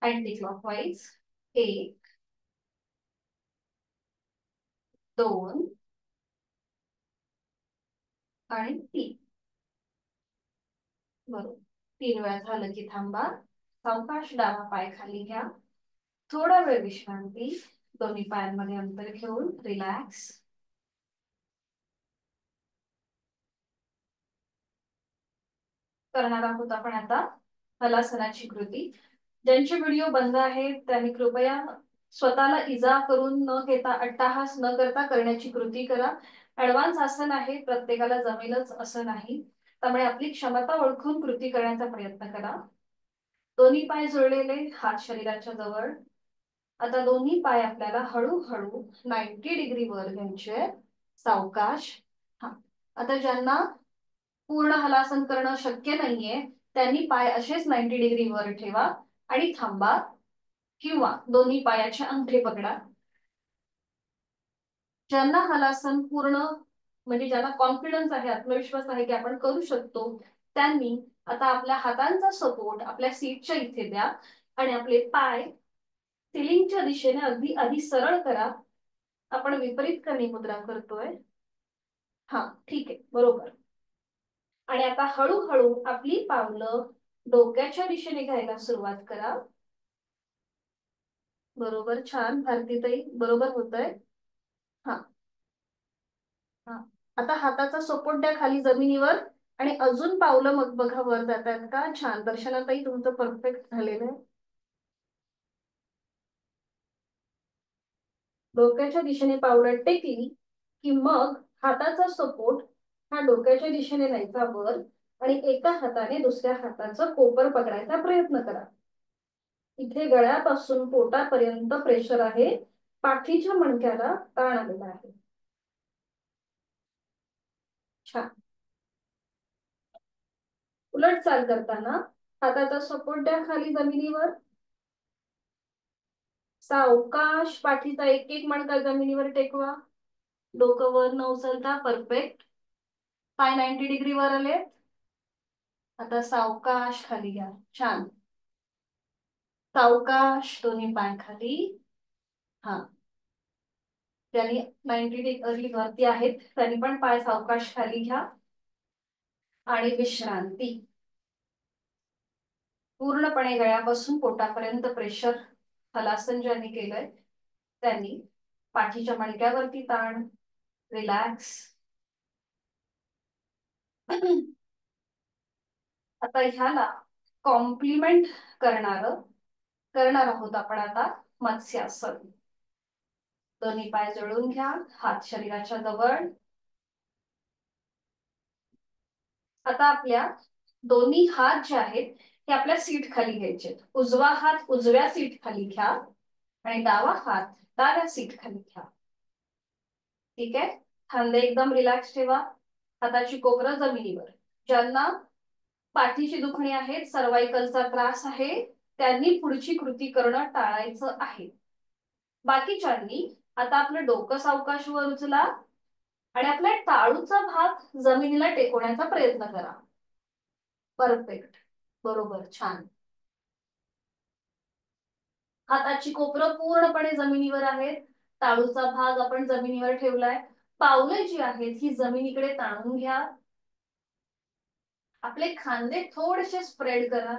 अँटी क्लॉकवाईज. 1 2 आणि 3. बरोबर. 3 वेळा झालं की थांबा. सावकाश डावा पाय खाली घ्या. थोडा वेळ विश्रांती. दोन्ही पायांमध्ये अंतर घेऊन रिलॅक्स. करणार आहोत आपण आता हलासनाची कृती. ज्यांचे व्हिडिओ बंद आहेत त्यांनी कृपया स्वतःला इजा करून न घेता, अट्टाहास न करता करण्याची कृती करा. ऍडव्हान्स आसन आहे, प्रत्येकाला जमेलच असं नाही, त्यामुळे आपली क्षमता ओळखून कृती करण्याचा प्रयत्न करा. दोन्ही पाय जोडलेले, हात शरीराच्या जवळ. आता दोन्ही पाय आपल्याला हळूहळू 90 डिग्री वर घ्यायचे. सावकाश. हा. आता ज्यांना पूर्ण हलासन करणं शक्य नाहीये त्यांनी पाय असेच 90 डिग्री वर ठेवा आणि थांबा किंवा दोन्ही पायाचे अंगठे पकडा. ज्यांना हलासन पूर्ण म्हणजे ज्यांना कॉन्फिडन्स आहे, आत्मविश्वास आहे की आपण करू शकतो, त्यांनी आता आपल्या हातांचा सपोर्ट आपल्या सीटच्या इथे द्या आणि आपले पाय सिलिंगच्या दिशेने अगदी आधी सरळ करा. आपण विपरीत करणी मुद्रा करतोय. हा, ठीक आहे, बरोबर. आणि आता हळूहळू आपली पावलं डोक्याच्या दिशेने घ्यायला सुरुवात करा. बरोबर, छान भारतीताई, बरोबर होतंय. हा हा. आता हाताचा सपोर्ट द्या खाली जमिनीवर आणि अजून पावलं मग बघा वर जातात का. छान, दर्शनाताई तुमचं परफेक्ट झालेलं आहे. डोक्याच्या दिशेने पावलं टेकली की मग हाताचा सपोर्ट हा डोक्याच्या दिशेने न्यायचा वर आणि एका हाताने दुसऱ्या हाताचं कोपर पकडायचा प्रयत्न करा. इथे गळ्यापासून पोटापर्यंत प्रेशर आहे. पाठीच्या मणक्याला ताण आलेला आहे. छान. उलट चाल करताना हाताचा सपोर्ट द्या खाली जमिनीवर. सावकाश पाठीचा एक एक मणका जमिनीवर टेकवा. डोकं वर न उचलता. परफेक्ट. पाय 90 डिग्री वर आले. आता सावकाश खाली घ्या. छान. सावकाश दोन्ही पाय खाली. हा. ज्यांनी 90 डिग्री वरती आहेत त्यांनी पण पाय सावकाश खाली घ्या आणि विश्रांती. पूर्णपणे गळ्यापासून पोटापर्यंत प्रेशर हलासन ज्यांनी केलंय त्यांनी पाठीच्या मणक्यावरती ताण. रिलॅक्स. आता ह्याला कॉम्प्लिमेंट करणार आहोत आपण आता मत्स्यासन. दोन्ही पाय जोडून घ्या, हात शरीराच्या जवळ. आता आपल्या दोन्ही हात जे आहेत ते आपल्या सीट खाली घ्यायचे. उजवा हात उजव्या सीट खाली घ्या आणि डावा हात डाव्या सीट खाली घ्या. ठीक आहे. खांदे एकदम रिलॅक्स ठेवा. हाताची कोपरं जमिनीवर. ज्यांना पाठीची दुखणी आहे, सर्वायकलचा त्रास आहे, त्यांनी पुढची कृती करणं टाळायचं आहे. बाकीच्यांनी आता आपलं डोकं सावकाश वर उचला आणि आपला टाळूचा भाग जमिनीला टेकवण्याचा प्रयत्न करा. परफेक्ट. बरोबर, छान. हाताची कोपरं पूर्णपणे जमिनीवर आहेत. टाळूचा भाग आपण जमिनीवर ठेवलाय. पावले जी आहेत ही जमिनीकडे ताणून घ्या. आपले खांदे थोडेसे स्प्रेड करा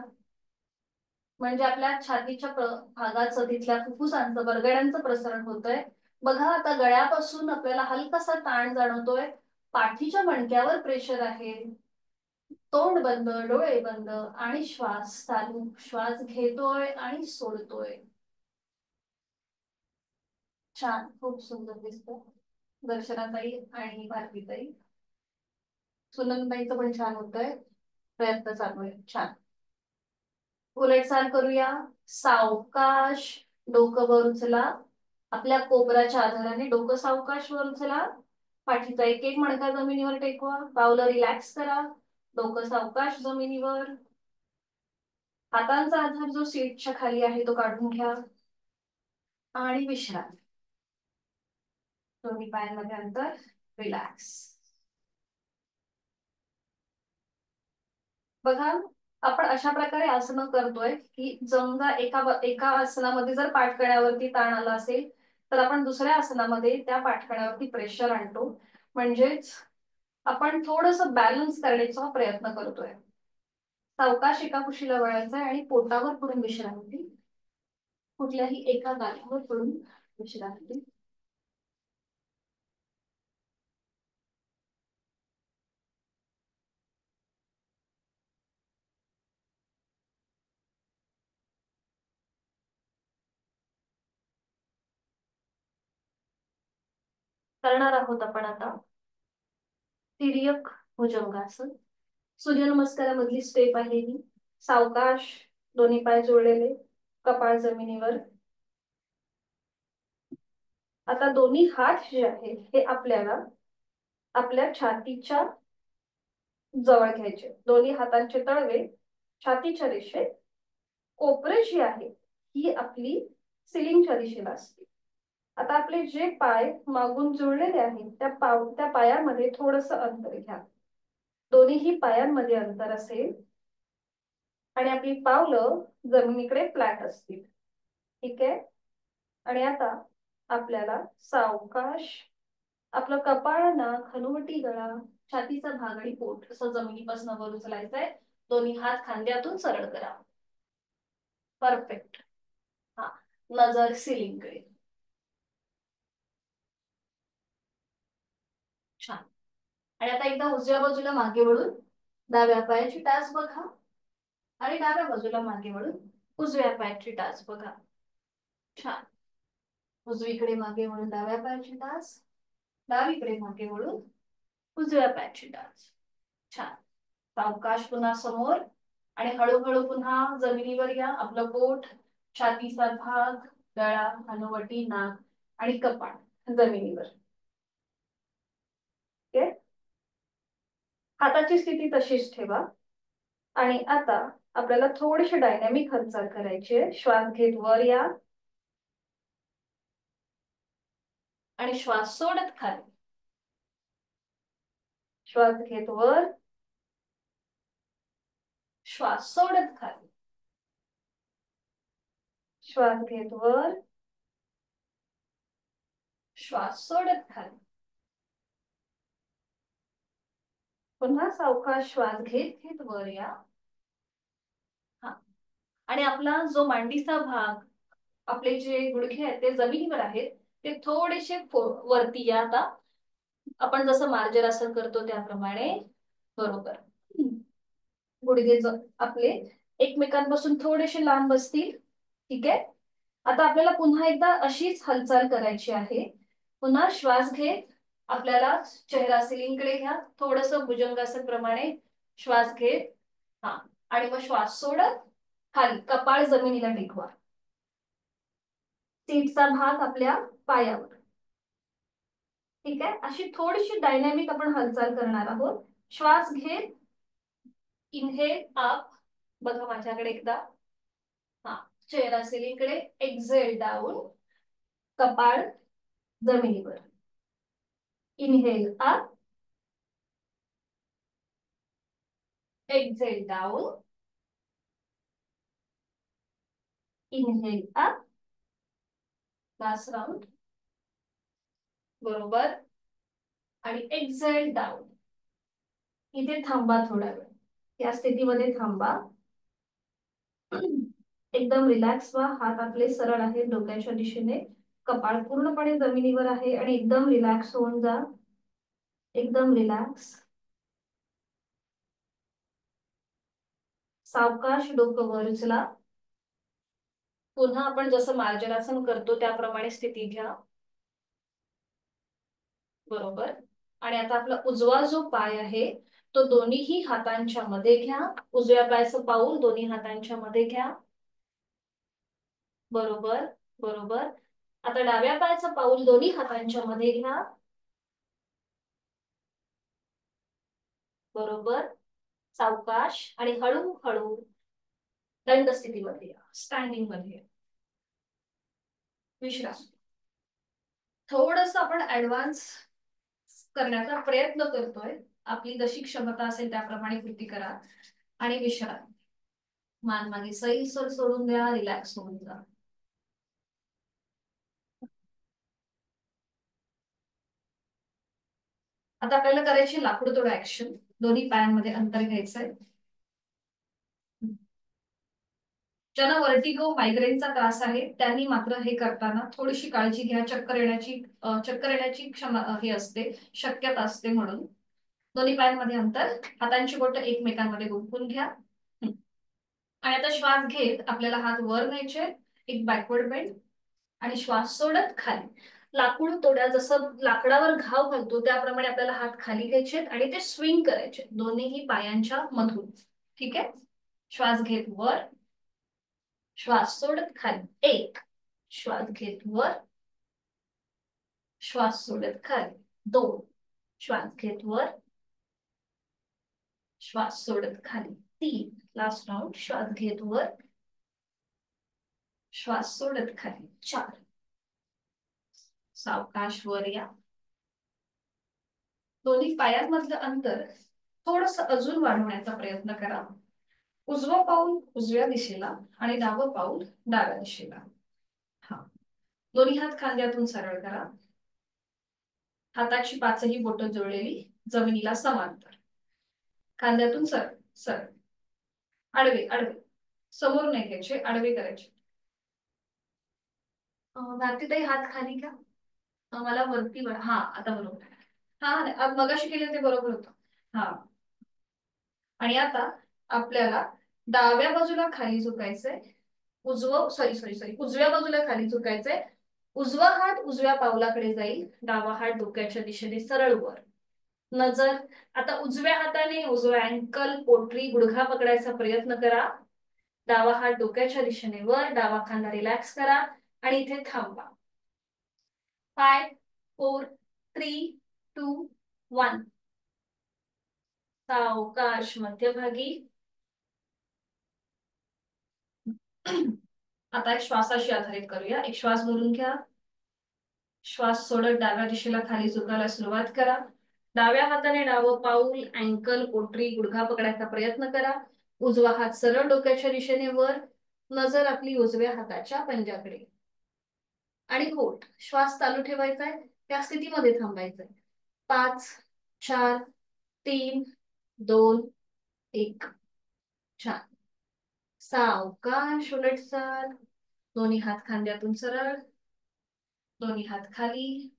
म्हणजे आपल्या छातीच्या भागाचं, तिथल्या फुफ्फुसांचं, बरगड्यांचं प्रसरण होतंय. बघा आता गळ्यापासून आपल्याला हलकासा ताण जाणवतोय. पाठीच्या मणक्यावर प्रेशर आहे. तोंड बंद, डोळे बंद आणि श्वास चालू. श्वास घेतोय आणि सोडतोय. छान, खूप सुंदर दिसतोय. दर्शनाताई आणि भारतीताई. सुनंदाईचं पण छान होतंय. प्रयत्न चालू आहे. छान. उलट चाल करूया. सावकाश डोकं वर उचला. आपल्या कोबराच्या आधाराने डोकं सावकाश वर उचला. पाठीचा एक एक मणका जमिनीवर टेकवा. पावलं रिलॅक्स करा. डोकं सावकाश जमिनीवर. हातांचा आधार जो सीटच्या खाली आहे तो काढून घ्या आणि विश्रांती. दोन्ही पायांमध्ये अंतर. रिलॅक्स. बघा, आपण अशा प्रकारे आसनं करतोय की समजा एका एका आसनामध्ये जर पाठकण्यावरती ताण आला असेल तर आपण दुसऱ्या आसनामध्ये त्या पाठकण्यावरती प्रेशर आणतो. म्हणजेच आपण थोडस बॅलन्स करण्याचा प्रयत्न करतोय. सावकाश एका कुशीला वळायचंय आणि पोटावर पडून विश्रांती. कुठल्याही एका गाठीवर पडून विश्रांती. करणार आहोत आपण आता तिर्यक भुजंगासन. सूर्यनमस्कारामधली स्टेप आहे ही. सावकाश, दोन्ही पाय जोडलेले, कपाळ जमिनीवर. आता दोन्ही हात जे आहेत हे आपल्याला आपल्या छातीच्या जवळ घ्यायचे. दोन्ही हातांचे तळवे छातीच्या रेषेत. कोपरे जी आहे ही आपली सिलिंगच्या दिशेला असते. आता आपले जे पाय मागून जुळलेले आहेत त्या पायामध्ये थोडस अंतर घ्या. दोन्हीही पायांमध्ये अंतर असेल आणि आपली पावलं जमिनीकडे फ्लॅट असतील. ठीक आहे. आणि आता आपल्याला सावकाश आपलं कपाळ, नाक, हनुवटी, गळा, छातीचा भाग आणि पोट असं जमिनीपासून वर उचलायचंय. दोन्ही हात खांद्यातून सरळ करा. परफेक्ट. हा, नजर सिलिंगकडे. छान. आणि आता एकदा उजव्या बाजूला मागे वळून डाव्या पायाची टाच बघा आणि डाव्या बाजूला मागे वळून उजव्या पायाची टाच बघा. छान. उजवीकडे मागे वळून डाव्या पायाची टाच, डावीकडे मागे वळून उजव्या पायाची टाच. छान. सावकाश पुन्हा समोर आणि हळूहळू पुन्हा जमिनीवर या. आपलं पोट, छातीचा भाग, गळा, हनुवटी, नाक आणि कपाळ जमिनीवर. हाताची स्थिती तशीच ठेवा. आणि आता आपल्याला थोडीशी डायनॅमिक हालचाल करायची आहे. श्वास घेत वर या आणि श्वास सोडत खाली. श्वास घेत वर, श्वास सोडत खाली. श्वास घेत वर, श्वास सोडत खाली. पुन्हा सावकाश श्वास घेत घेत वर या. हा. आणि आपला जो मांडीचा भाग, आपले जे गुडघे आहेत ते जमिनीवर आहेत, ते थोडेसे वरती या. आता आपण जसं मार्जरासन करतो त्याप्रमाणे. बरोबर. गुडघे आपले एकमेकांपासून थोडेसे लांब असतील. ठीक आहे. आता आपल्याला पुन्हा एकदा अशीच हालचाल करायची आहे. पुन्हा श्वास घेत आपल्याला चेहरा सिलिंगकडे घ्या. थोडस भुजंगासन प्रमाणे श्वास घेत. हा. आणि मग श्वास सोडत खाली कपाळ जमिनीला टेकवा. सीटचा भाग आपल्या पायावर. ठीक आहे. अशी थोडीशी डायनॅमिक आपण हालचाल करणार आहोत. श्वास घेत इनहेल अप. बघा माझ्याकडे एकदा. हा. चेहरा सिलिंगकडे. Exhale down. कपाळ जमिनीवर. Inhale up. Exhale down. Inhale up. Last round. बरोबर. आणि एक्झेल डाऊन. इथे थांबा थोडा वेळ. या स्थितीमध्ये थांबा. एकदम रिलॅक्स व्हा. हात आपले सरळ आहेत डोक्याच्या दिशेने. कपाळ पूर्णपणे जमिनीवर आहे आणि एकदम रिलॅक्स होऊन जा. एकदम रिलॅक्स. सावकाश डोकं वर उचला. पुन्हा आपण जसं मार्जरासन करतो त्याप्रमाणे स्थिती घ्या. बरोबर. आणि आता आपला उजवा जो पाय आहे तो दोन्हीही हातांच्या मध्ये घ्या. उजव्या पायाचं पाऊल दोन्ही हातांच्या मध्ये घ्या. बरोबर. बरोबर. आता डाव्या पायाचं पाऊल दोन्ही हातांच्या मध्ये घ्या. बरोबर. सावकाश आणि हळूहळू दंड स्थितीमध्ये या, स्टँडिंग मध्ये या. विश्राम. थोडस आपण ऍडव्हान्स करण्याचा प्रयत्न करतोय. आपली जशी क्षमता असेल त्याप्रमाणे कृती करा. आणि विश्राम. मान मागे सैलसर सोडून द्या, रिलॅक्स होऊन जा. आता आपल्याला करायची लाकूड तोड ऍक्शन. दोन्ही पायांमध्ये अंतर घ्यायचंय. ज्यांना वर्टिगो मायग्रेनचा त्रास आहे त्यांनी मात्र हे करताना थोडीशी काळजी घ्या. चक्कर येण्याची हे असते, शक्यता असते. म्हणून दोन्ही पायांमध्ये अंतर, हातांची बोटं एकमेकांमध्ये गुंफून घ्या. आणि आता श्वास घेत आपल्याला हात वर न्यायचे, एक बॅकवर्ड बेंड, आणि श्वास सोडत खाली. लाकूड तोड्या जसं लाकडावर घाव घालतो त्याप्रमाणे आपल्याला हात खाली घ्यायचे आणि ते स्विंग करायचे दोन्हीही पायांच्या मधून. ठीक आहे. श्वास घेत वर, श्वास सोडत खाली. एक. श्वास घेत वर, श्वास सोडत खाली. दोन. श्वास घेत वर, श्वास सोडत खाली. तीन. Last round. श्वास घेत वर, श्वास सोडत खाली. चार. सावकाश वर या. दोन्ही पायांमधलं अंतर थोडस अजून वाढवण्याचा प्रयत्न करा. उजवं पाऊल उजव्या दिशेला आणि डावं पाऊल डाव्या दिशेला. हा. दोन्ही हात खांद्यातून सरळ करा. हाताची पाचही बोटं जुळलेली, जमिनीला समांतर. खांद्यातून सरळ सरळ. आडवे आडवे. समोर नाही घ्यायचे, आडवे करायचे. भारतीताई हात खाली का? मला वरती हा आता बरोबर. हा मगाशी केले ते बरोबर होतं. हा. आणि आता आपल्याला डाव्या बाजूला खाली झुकायचंय. सॉरी सॉरी सॉरी, उजव्या बाजूला खाली झुकायचंय. उजवा हात उजव्या पावलाकडे जाईल, डावा हात डोक्याच्या दिशेने सरळ वर. नजर आता उजव्या हाताने उजव्या अँकल, पोटरी, गुडघा पकडायचा प्रयत्न करा. डावा हात डोक्याच्या दिशेने वर, डावा खांदा रिलॅक्स करा आणि इथे थांबा. 5, 4, 3, 2, 1. सावकाश मध्यभागी. आता एक श्वासाशी आधारित करूया. एक श्वास भरून घ्या. श्वास सोडत डाव्या दिशेला खाली झुकायला सुरुवात करा. डाव्या हाताने डावं पाऊल, अँकल, पोटरी, गुडघा पकडायचा प्रयत्न करा. उजवा हात सरळ डोक्याच्या दिशेने वर. नजर आपली उजव्या हाताच्या पंजाकडे. आणि होल्ड. श्वास चालू ठेवायचा आहे, त्या स्थितीमध्ये थांबायचंय. 5, 4, 3, 2, 1. छान. सावकाश उलट चाल. दोन्ही हात खांद्यातून सरळ, दोन्ही हात खाली,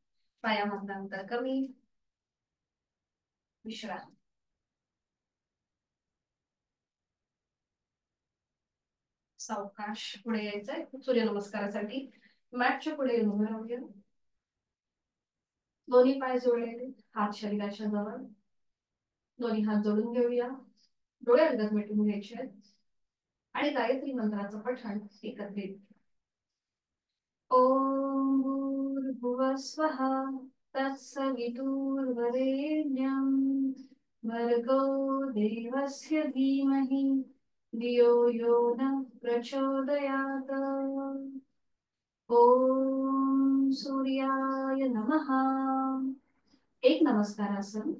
पायामधलं अंतर कमी. विश्राम. सावकाश पुढे यायचंय सूर्यनमस्कारासाठी. मॅटच्या पुढे उभं राहूया. दोन्ही पाय जोडलेले, हात शरीराच्या जवळ. दोन्ही हात जोडून घेऊया. डोळे अलगद मिटून घ्यायचे आहेत. आणि गायत्री मंत्राचं पठण एकत्रित. ओम भूर्भुवः स्वः तत्सवितुर्वरेण्यं भर्गो देवस्य धीमहि धियो यो नः प्रचोदयात्. ओम सूर्याय नमः. एक नमस्कारासन,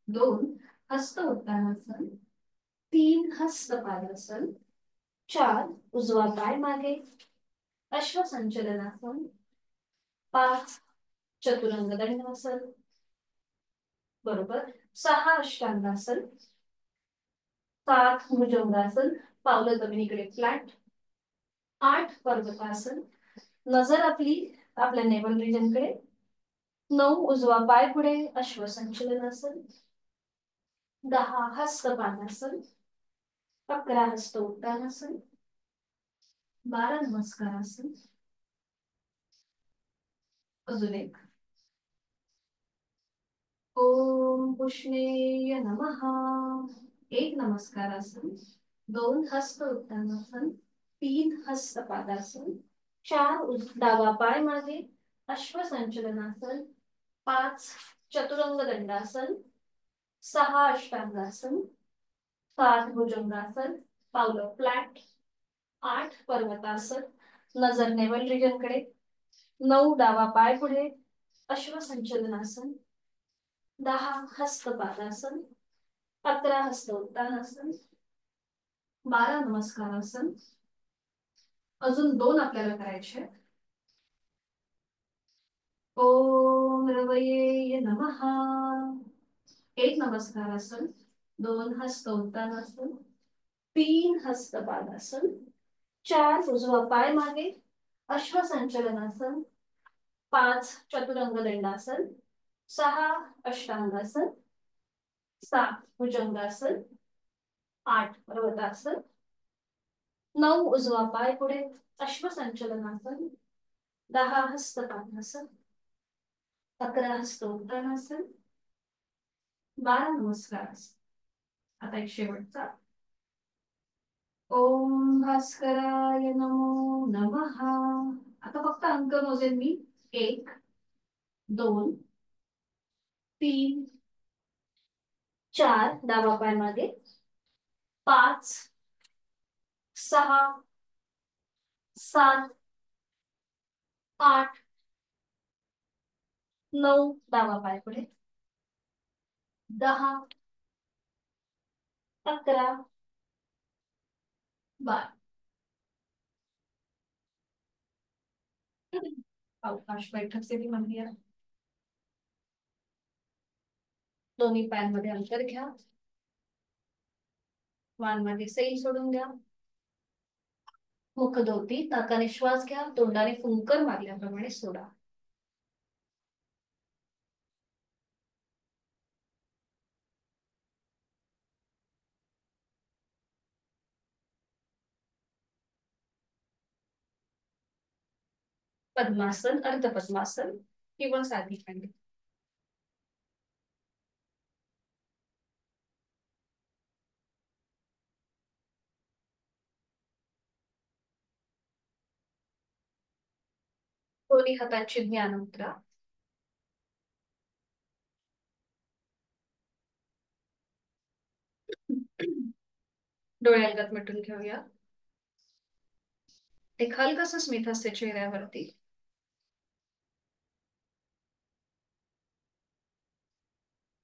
2 हस्त उत्तानासन, 3 हस्त पादासन, 4 उजवा पाय मागे, अश्वसंचलनासन, 5 चतुरंग दंडासन, बरोबर. 6 अष्टांगासन, 7 भुजंगासन, पावलं जमिनीकडे फ्लॅट. 8 पर्वतासन, नजर आपली आपल्या नेवल रिजनकडे. 9 उजवा पाय पुढे, अश्वसंचलनासन. 10 हस्तपादासन, 11 हस्त उत्तानासन, 12 नमस्कारासन. अजून एक. ओम पुष्णेय नमः. एक नमस्कारासन, 2 हस्त उत्तानासन, 3 हस्त पादासन, 4 डावा पाय मागे, अश्वसंचलनासन, 5 चतुरंग दंडासन, 6 अष्टांगासन, 7 भुजंगासन, पावलं फ्लॅट, 8 पर्वतासन, नजर नेवल रिजन कडे, 9 डावा पाय पुढे, अश्वसंचलनासन, 10 हस्तपादासन, 11 हस्त उत्तानासन, 12 नमस्कारासन. अजून 2 आपल्याला करायचे. ओम रवये नमः. 1 नमस्कारासन, 2 हस्त उत्तानासन, 3 हस्तपादासन, 4 उजवा पाय मागे, अश्वसंचलनासन, 5 चतुरंग दंडासन, 6 अष्टांगासन, 7 भुजंगासन, 8 पर्वतासन, 9 उजवा पाय पुढे, अश्वसंचलनासन, 10 हस्तपादासन, 11 हस्त उत्तानासन, 12 नमस्कारासन. आता एक शेवटचा. ओम भास्कराय नमो नमः. आता फक्त अंक मोजेल मी. 1 2 3 4 डावा पाय मागे, 5 6 7 8 9 डावा पाय पुढे, 10 11 12. अवकाश बैठक से भी म्हणूया. दोन्ही पायांमध्ये अंतर घ्या. मानमध्ये सैल सोडून द्या. मुखदोती, नाकाने श्वास घ्या, तोंडाने फुंकर मारल्याप्रमाणे सोडा. पद्मासन, अर्ध पद्मासन किंवा साधी खंडी. दोन्ही हातांची ज्ञान मुद्रा. डोळे अलगद मिटून घेऊया. एक हलकस स्मित असते चेहऱ्यावरती.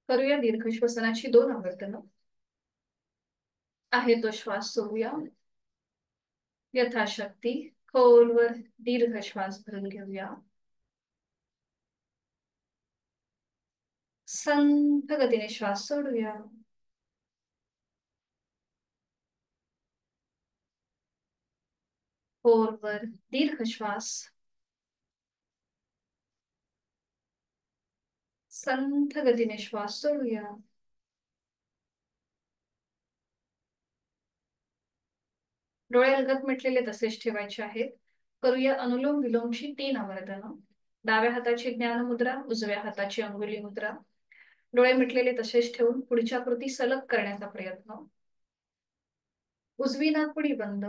करूया दीर्घ श्वसनाची 2 आवर्तन. आहे तो श्वास सोडूया. यथाशक्ती खोलवर दीर्घ श्वास भरून घेऊया. संथ गतीने श्वास सोडूया. खोलवर दीर्घ श्वास. संथ गतीने श्वास सोडूया. डोळे अलगद मिटलेले तसेच ठेवायचे आहेत. करूया अनुलोम विलोमची 3 आवर्तन. डाव्या हाताची ज्ञान मुद्रा, उजव्या हाताची अंगुली मुद्रा. डोळे मिटलेले तसेच ठेवून पुढच्या कृती सलग करण्याचा प्रयत्न. उजवी नाकपुडी बंद.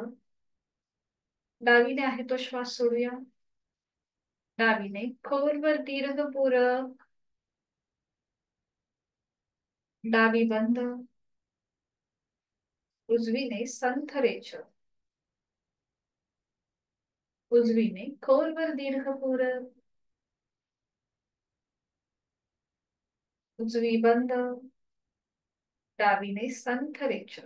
डावीने आहे तो श्वास सोडूया. डावीने खोलवर दीर्घ पूरक. डावी बंद. उजवीने संथ रेच. उजवीने खोलवर दीर्घ पूरक. उजवी बंद. डावीने संथ रेच.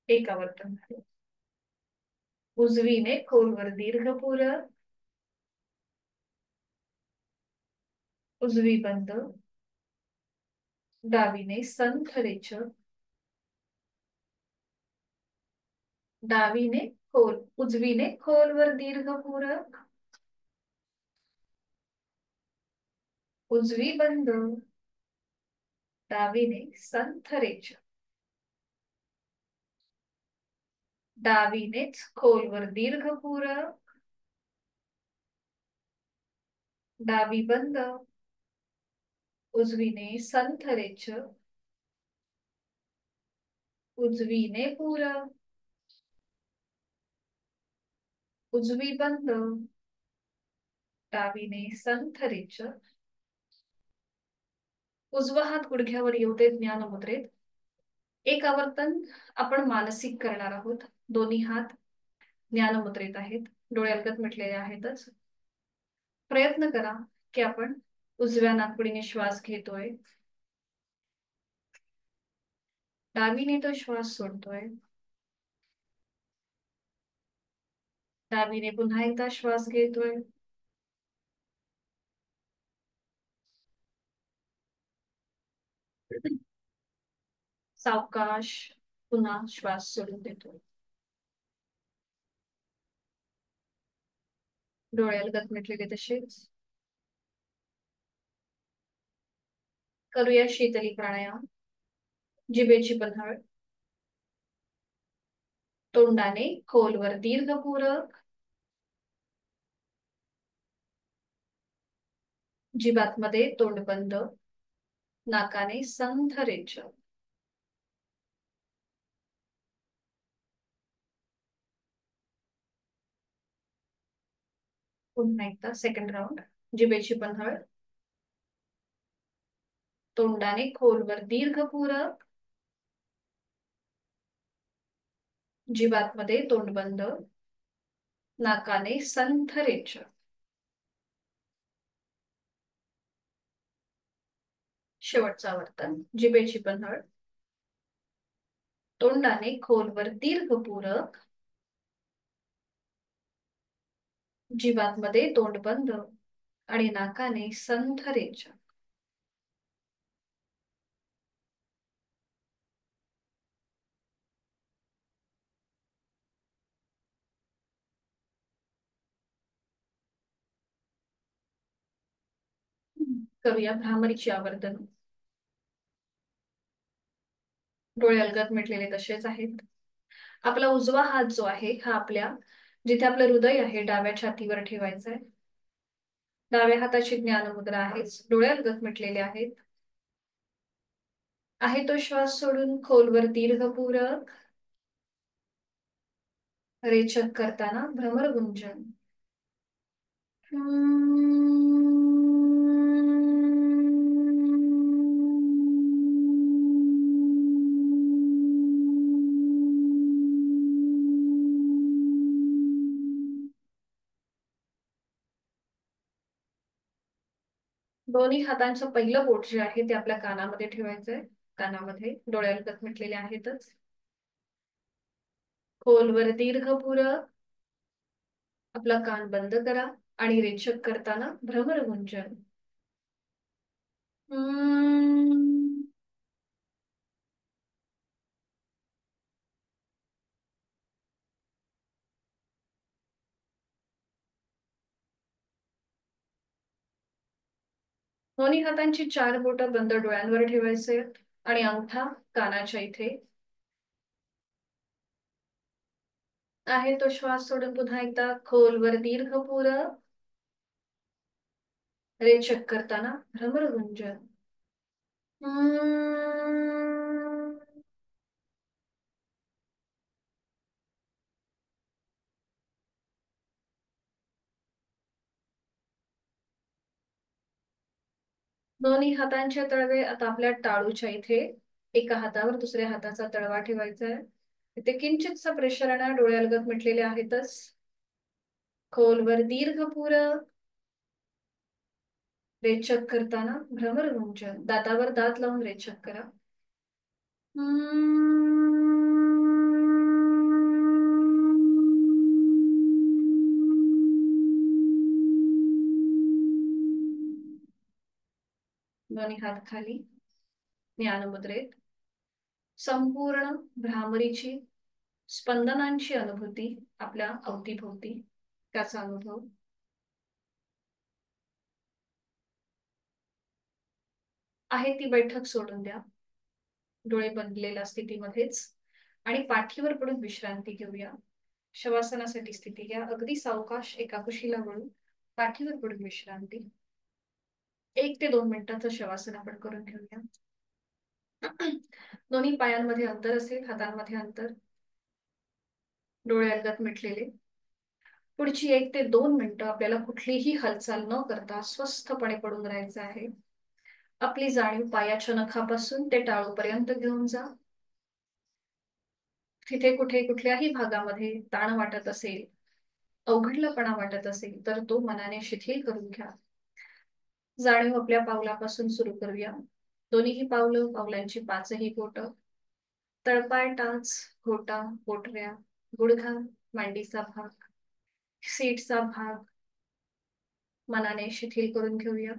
एक आवर्तन झाले. उजवीने खोलवर दीर्घ पूरक. उजवी बंद. डावीने संथ रेच. डावीने खोल. उजवीने खोलवर दीर्घ पूरक. उजवी बंद. डावीने संथ रेच. डावीनेच खोलवर दीर्घ पूरक. डावी बंद. उजवीने संथ रेच. उजवीने पूरक. उजवी बंद, डावीने संथ. उजवा हात गुडघ्यावर येऊ दे ज्ञान मुद्रेत. एक आवर्तन आपण मानसिक करणार आहोत. दोन्ही हात ज्ञान मुद्रेत आहेत, डोळे अलगद मिटलेले आहेतच. प्रयत्न करा की आपण उजव्या नाकपुडीने श्वास घेतोय, डावीने तो श्वास सोडतोय, डावीने पुन्हा एकदा श्वास घेतोय, सावकाश पुन्हा श्वास सोडून देतोय. डोळे अलगद मिटलेले तसेच. करूया शीतली प्राणायाम. जिभेची पन्हाळ, तोंडाने खोलवर दीर्घ पूरक, जिभात मध्ये तोंड बंद, नाकाने संथ रेचक. पुन्हा एकदा सेकंड राऊंड. जिभेची पन्हाळ, तोंडाने खोलवर दीर्घ पूरक, जिभात मध्ये तोंड बंद, नाकाने संथ रेचक. शेवटचा वर्तन. जिभेची पन्हाळ, तोंडाने खोलवर दीर्घ पूरक, जिभात मध्ये तोंड बंद आणि नाकाने संथ रेचक. करूया भ्रामरीची आवर्तन. डोळे अलगद मिटलेले तसेच आहेत. आपला उजवा हात जो आहे हा आपल्या जिथे आपलं हृदय आहे डाव्या छातीवर ठेवायचा आहे. डाव्या हाताची ज्ञान मुद्रा आहे. डोळे अलगद मिटलेले आहेत. आहे तो श्वास सोडून खोलवर दीर्घ पूरक, रेचक करताना भ्रमर गुंजन. दोन्ही हातांचं पहिलं बोट जे आहे ते आपल्या कानामध्ये ठेवायचंय. कानामध्ये डोळे अलगद मिटलेले आहेतच. खोलवर दीर्घ पूरक, आपला कान बंद करा आणि रेचक करताना भ्रमर गुंजन. दोन्ही हातांची चार बोटं बंद डोळ्यांवर ठेवायचे आणि अंगठा कानाच्या इथे. आहे तो श्वास सोडून पुन्हा एकदा खोलवर दीर्घ पूरक, रेचक करताना भ्रमर गुंजन. दोन्ही हातांचे तळवे आता आपल्या टाळूच्या इथे. एका हातावर दुसऱ्या हाताचा तळवा ठेवायचा आहे. इथे किंचितसा प्रेशर आणा. डोळे अलगद मिटलेले आहेतच. खोलवर दीर्घ पूरक, रेचक करताना भ्रमर गुंजन. दातावर दात लावून रेचक करा. दोन्ही हात खाली ज्ञान मुद्रेत. संपूर्ण भ्रामरीची स्पंदनांची अनुभूती आपल्या अवतीभोवती, त्याचा अनुभव. आहे ती बैठक सोडून द्या. डोळे बंदलेल्या स्थितीमध्येच आणि पाठीवर पडून विश्रांती घेऊया. शवासनासाठी स्थिती घ्या. अगदी सावकाश एका कुशीला वळून पाठीवर पडून विश्रांती. 1 ते 2 मिनिटाचं शवासन आपण करून घेऊया. दोन्ही पायांमध्ये अंतर असेल, हातांमध्ये अंतर. डोळे अलगद मिटलेले. पुढची 1 ते 2 मिनिटं आपल्याला कुठलीही हालचाल न करता स्वस्थपणे पडून राहायचं आहे. आपली जाणीव पायाच्या नखापासून ते टाळूपर्यंत घेऊन जा. तिथे कुठे कुठल्याही भागामध्ये ताण वाटत असेल, अवघडलेपणा वाटत असेल, तर तो मनाने शिथिल करून घ्या. जाणीव आपल्या पावलापासून सुरू करूया. दोन्हीही पावलांची 5ही बोटं, तळपाय, टाच, घोटा, पोटऱ्या, गुडघा, मांडीचा भाग, सीटचा भाग मनाने शिथिल करून घेऊया.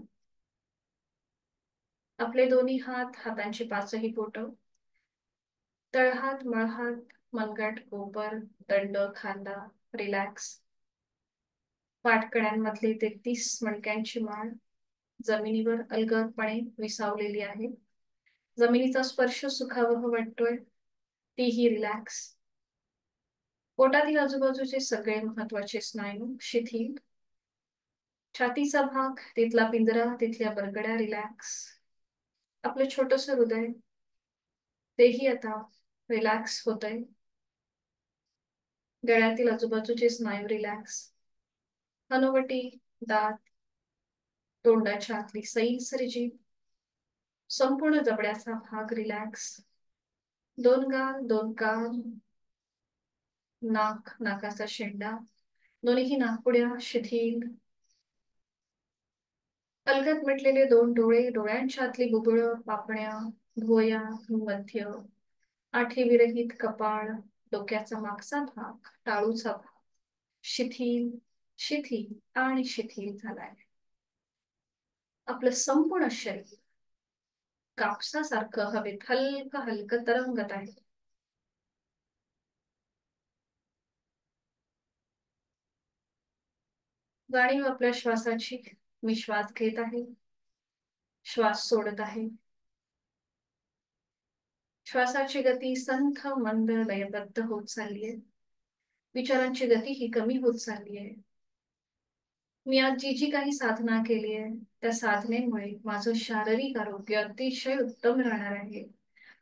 आपले दोन्ही हात, हातांची 5ही बोटं, तळहात, मळहात, मनगट, कोपर, दंड, खांदा रिलॅक्स. पाठकड्यांमधली 33 मणक्यांची माळ जमिनीवर अलगदपणे विसावलेली आहे. जमिनीचा स्पर्श सुखावह वाटतोय, तीही रिलॅक्स. पोटातील आजूबाजूचे सगळे महत्वाचे स्नायू शिथिल. छातीचा भाग, तिथला पिंजरा, तिथल्या बरगड्या रिलॅक्स. आपलं छोटस हृदय, तेही आता रिलॅक्स होतंय. गळ्यातील आजूबाजूचे स्नायू रिलॅक्स. हनुवटी, दात, तोंडाच्या आतली सैलसर जीभ, संपूर्ण जबड्याचा भाग रिलॅक्स. 2 गाल, 2 कान, नाक, नाकाचा शेंडा, दोन्ही नाकपुड्या शिथिल. अलगद मिटलेले 2 डोळे, डोळ्यांच्या आतली बुबुळं, पापण्या, भुवया, मध्य, आठी विरहित कपाळ, डोक्याचा मागचा भाग, टाळूचा भाग शिथिल, शिथिल आणि शिथिल झालाय. आपलं संपूर्ण शरीर कापसासारखं हवेत हलकं हलकं तरंगत आहे. जाणीव आपल्या श्वासाची. मी श्वास घेत आहे, श्वास सोडत आहे. श्वासाची गती संथ मंद लयबद्ध होत चालली आहे. विचारांची गती ही कमी होत चालली आहे. मी आज जी जी काही साधना केली आहे त्या साधनेमुळे माझं शारीरिक आरोग्य अतिशय उत्तम राहणार आहे.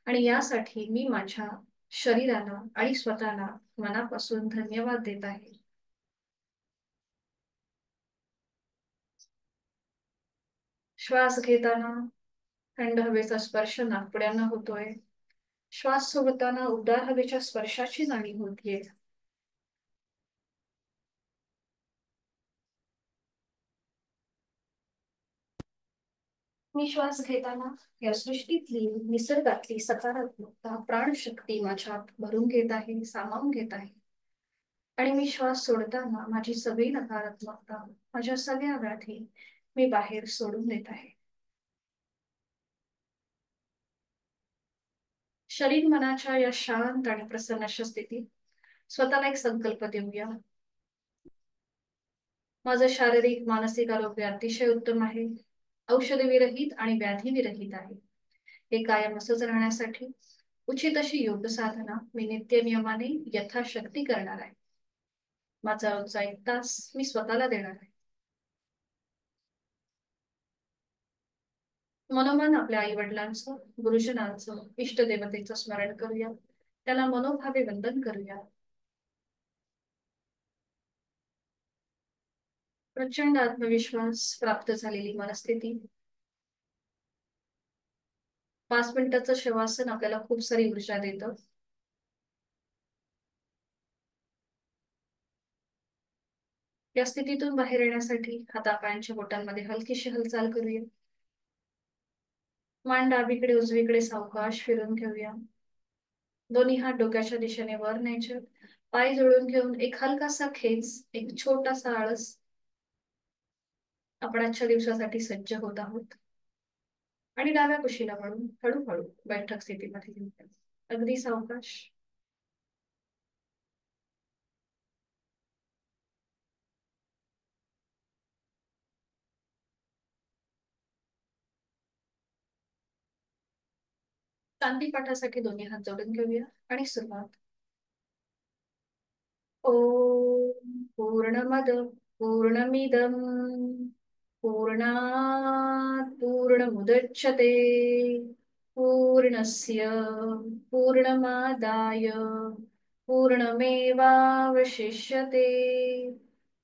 आणि यासाठी मी माझ्या शरीराला आणि स्वतःला मनापासून धन्यवाद देत आहे. श्वास घेताना थंड हवेचा स्पर्श नाकपुड्यांना होतोय. श्वास सोडताना उबदार हवेच्या स्पर्शाची जाणीव होतीये. मी श्वास घेताना या सृष्टीतली निसर्गातली सकारात्मकता प्राणशक्ती माझ्यात भरून घेत आहे, सामावून घेत आहे. आणि मी श्वास सोडताना माझी सगळी नकारात्मकता, माझ्या सगळ्या व्याधी मी बाहेर सोडून देत आहे. शरीर मनाच्या या शांत आणि प्रसन्न अशा स्थितीत स्वतःला एक संकल्प देऊया. माझं शारीरिक मानसिक आरोग्य अतिशय उत्तम आहे, औषध विरहित आणि व्याधी विरहित आहे. हे कायम असंच राहण्यासाठी उचित अशी योग साधना मी नित्य नियमाने यथाशक्ती करणार आहे. माझा रोजचा 1 तास मी स्वतःला देणार आहे. मनोमन आपल्या आई वडिलांचं, गुरुजनांचं, इष्टदेवतेचं स्मरण करूया. त्याला मनोभावे वंदन करूया. प्रचंड आत्मविश्वास प्राप्त झालेली मनस्थिती. 5 मिनिटाचं शवासन आपल्याला खूप सारी ऊर्जा देतं. या स्थितीतून बाहेर येण्यासाठी हातापायांच्या बोटांमध्ये हलकीशी हालचाल करूया. मान डावीकडे उजवीकडे सावकाश फिरून घेऊया. दोन्ही हात डोक्याच्या दिशेने वर न्यायचे. पाय जोडून घेऊन एक हलकासा खेच, एक छोटासा आळस. आपण आजच्या दिवसासाठी सज्ज होत आहोत. आणि डाव्या कुशीला वळून हळूहळू बैठक स्थितीमध्ये घेऊया. अगदी सावकाश. शांती पाठासाठी दोन्ही हात जोडून घेऊया आणि सुरुवात. ओम पूर्णमद पूर्णमिदम पूर्णात् पूर्णमुदच्यते पूर्णस्य पूर्णमादाय पूर्णमेवावशिष्यते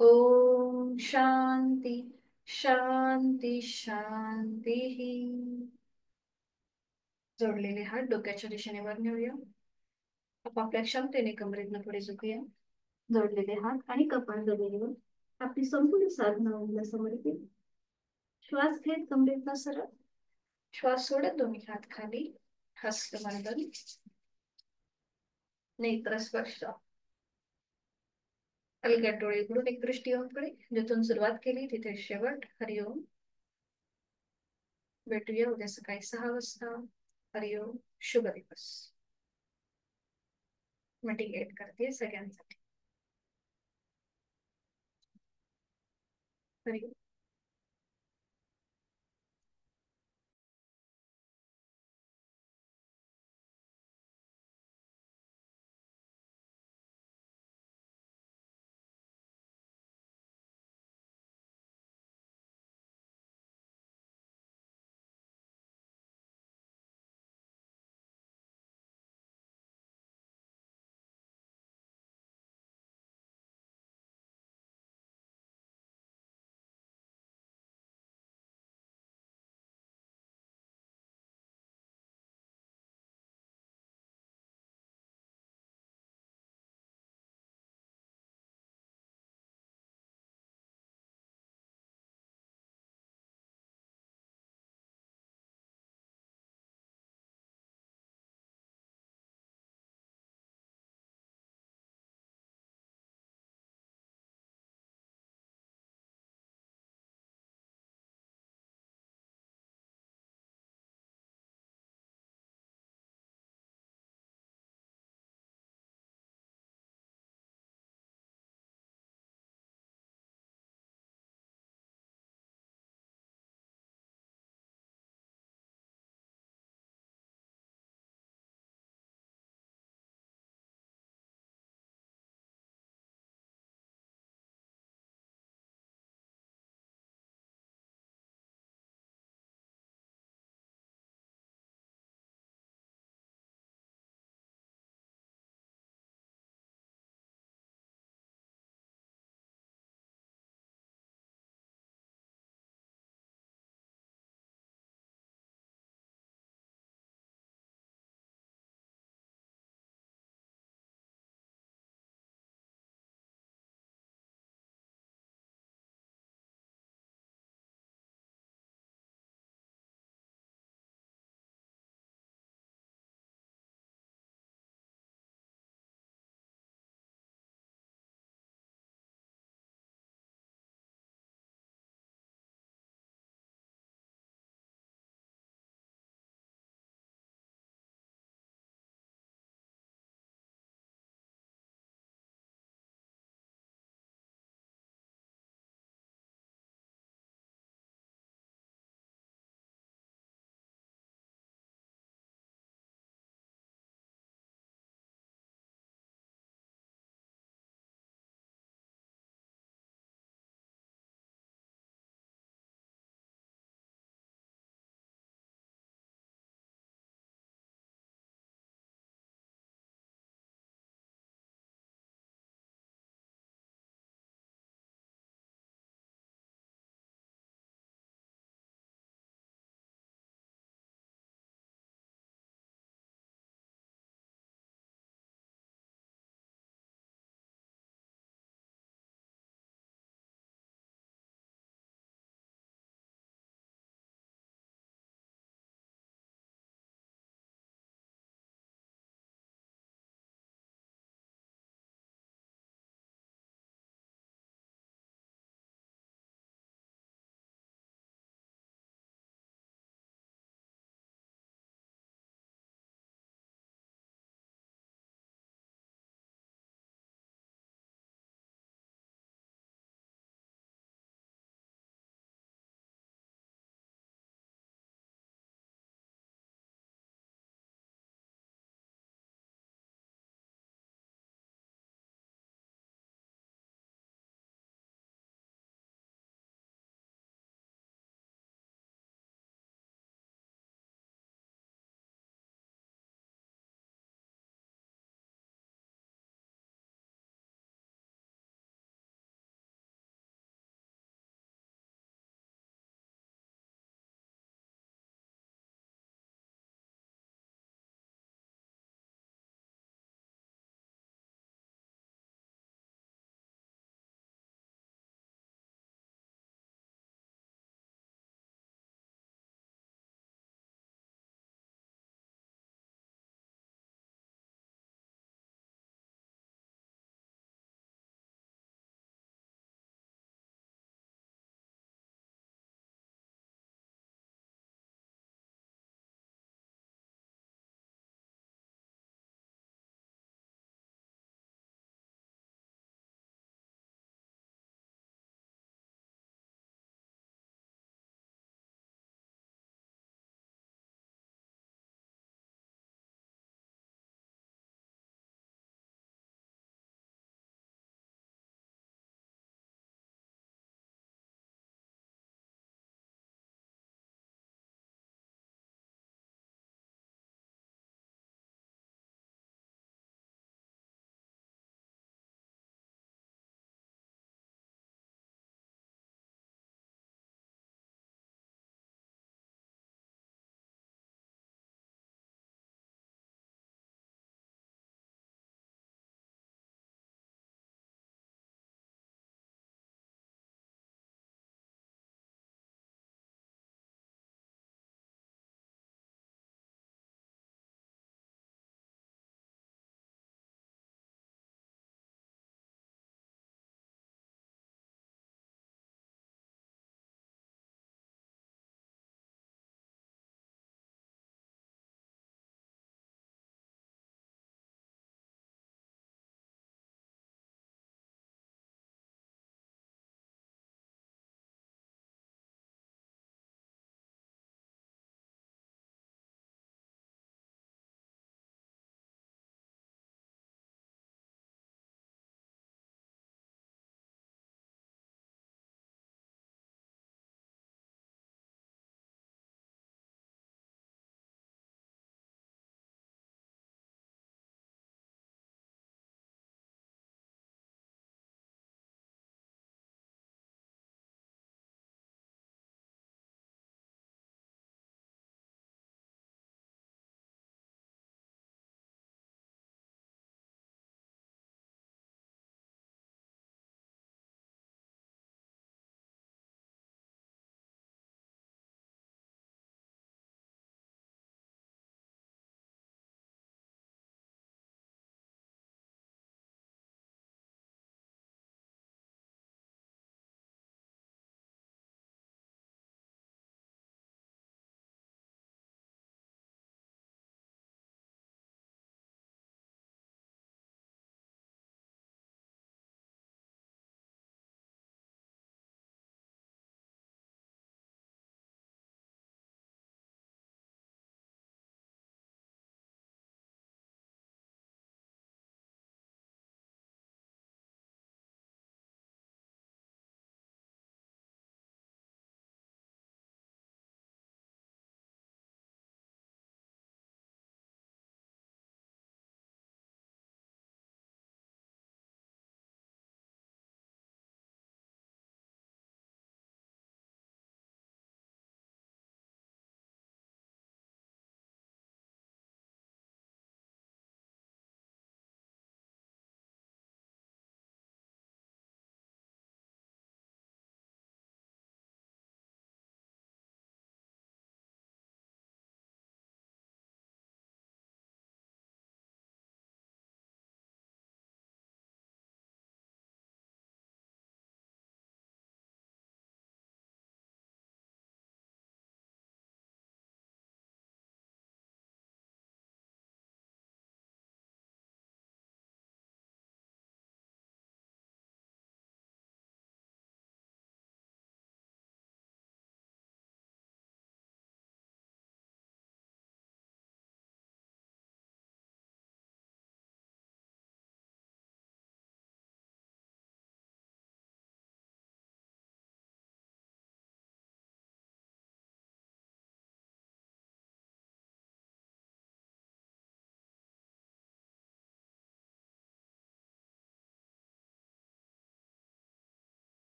ओम शांती शांती शांती. जोडलेले हात डोक्याच्या दिशेने वर नेऊया. आपापल्या क्षमतेने कमरेतनं पुढे झुकूया. जोडलेले हात आणि कपाळ जमिनीवर. आपली संपूर्ण साधना ओमला समर्पित. श्वास घेत कमरेतनं सरळ. श्वास सोडत दोन्ही हात खाली. हस्तमंडल. नेत्र स्पर्श. अलगद डोळे उघडून एक दृष्टी ओमकडे. जिथून सुरुवात केली तिथे शेवट. हरिओम. भेटूया उद्या सकाळी 6 वाजता. हरिओम. शुभ दिवस. मिटिगेट करते सगळ्यांसाठी. हरिओम.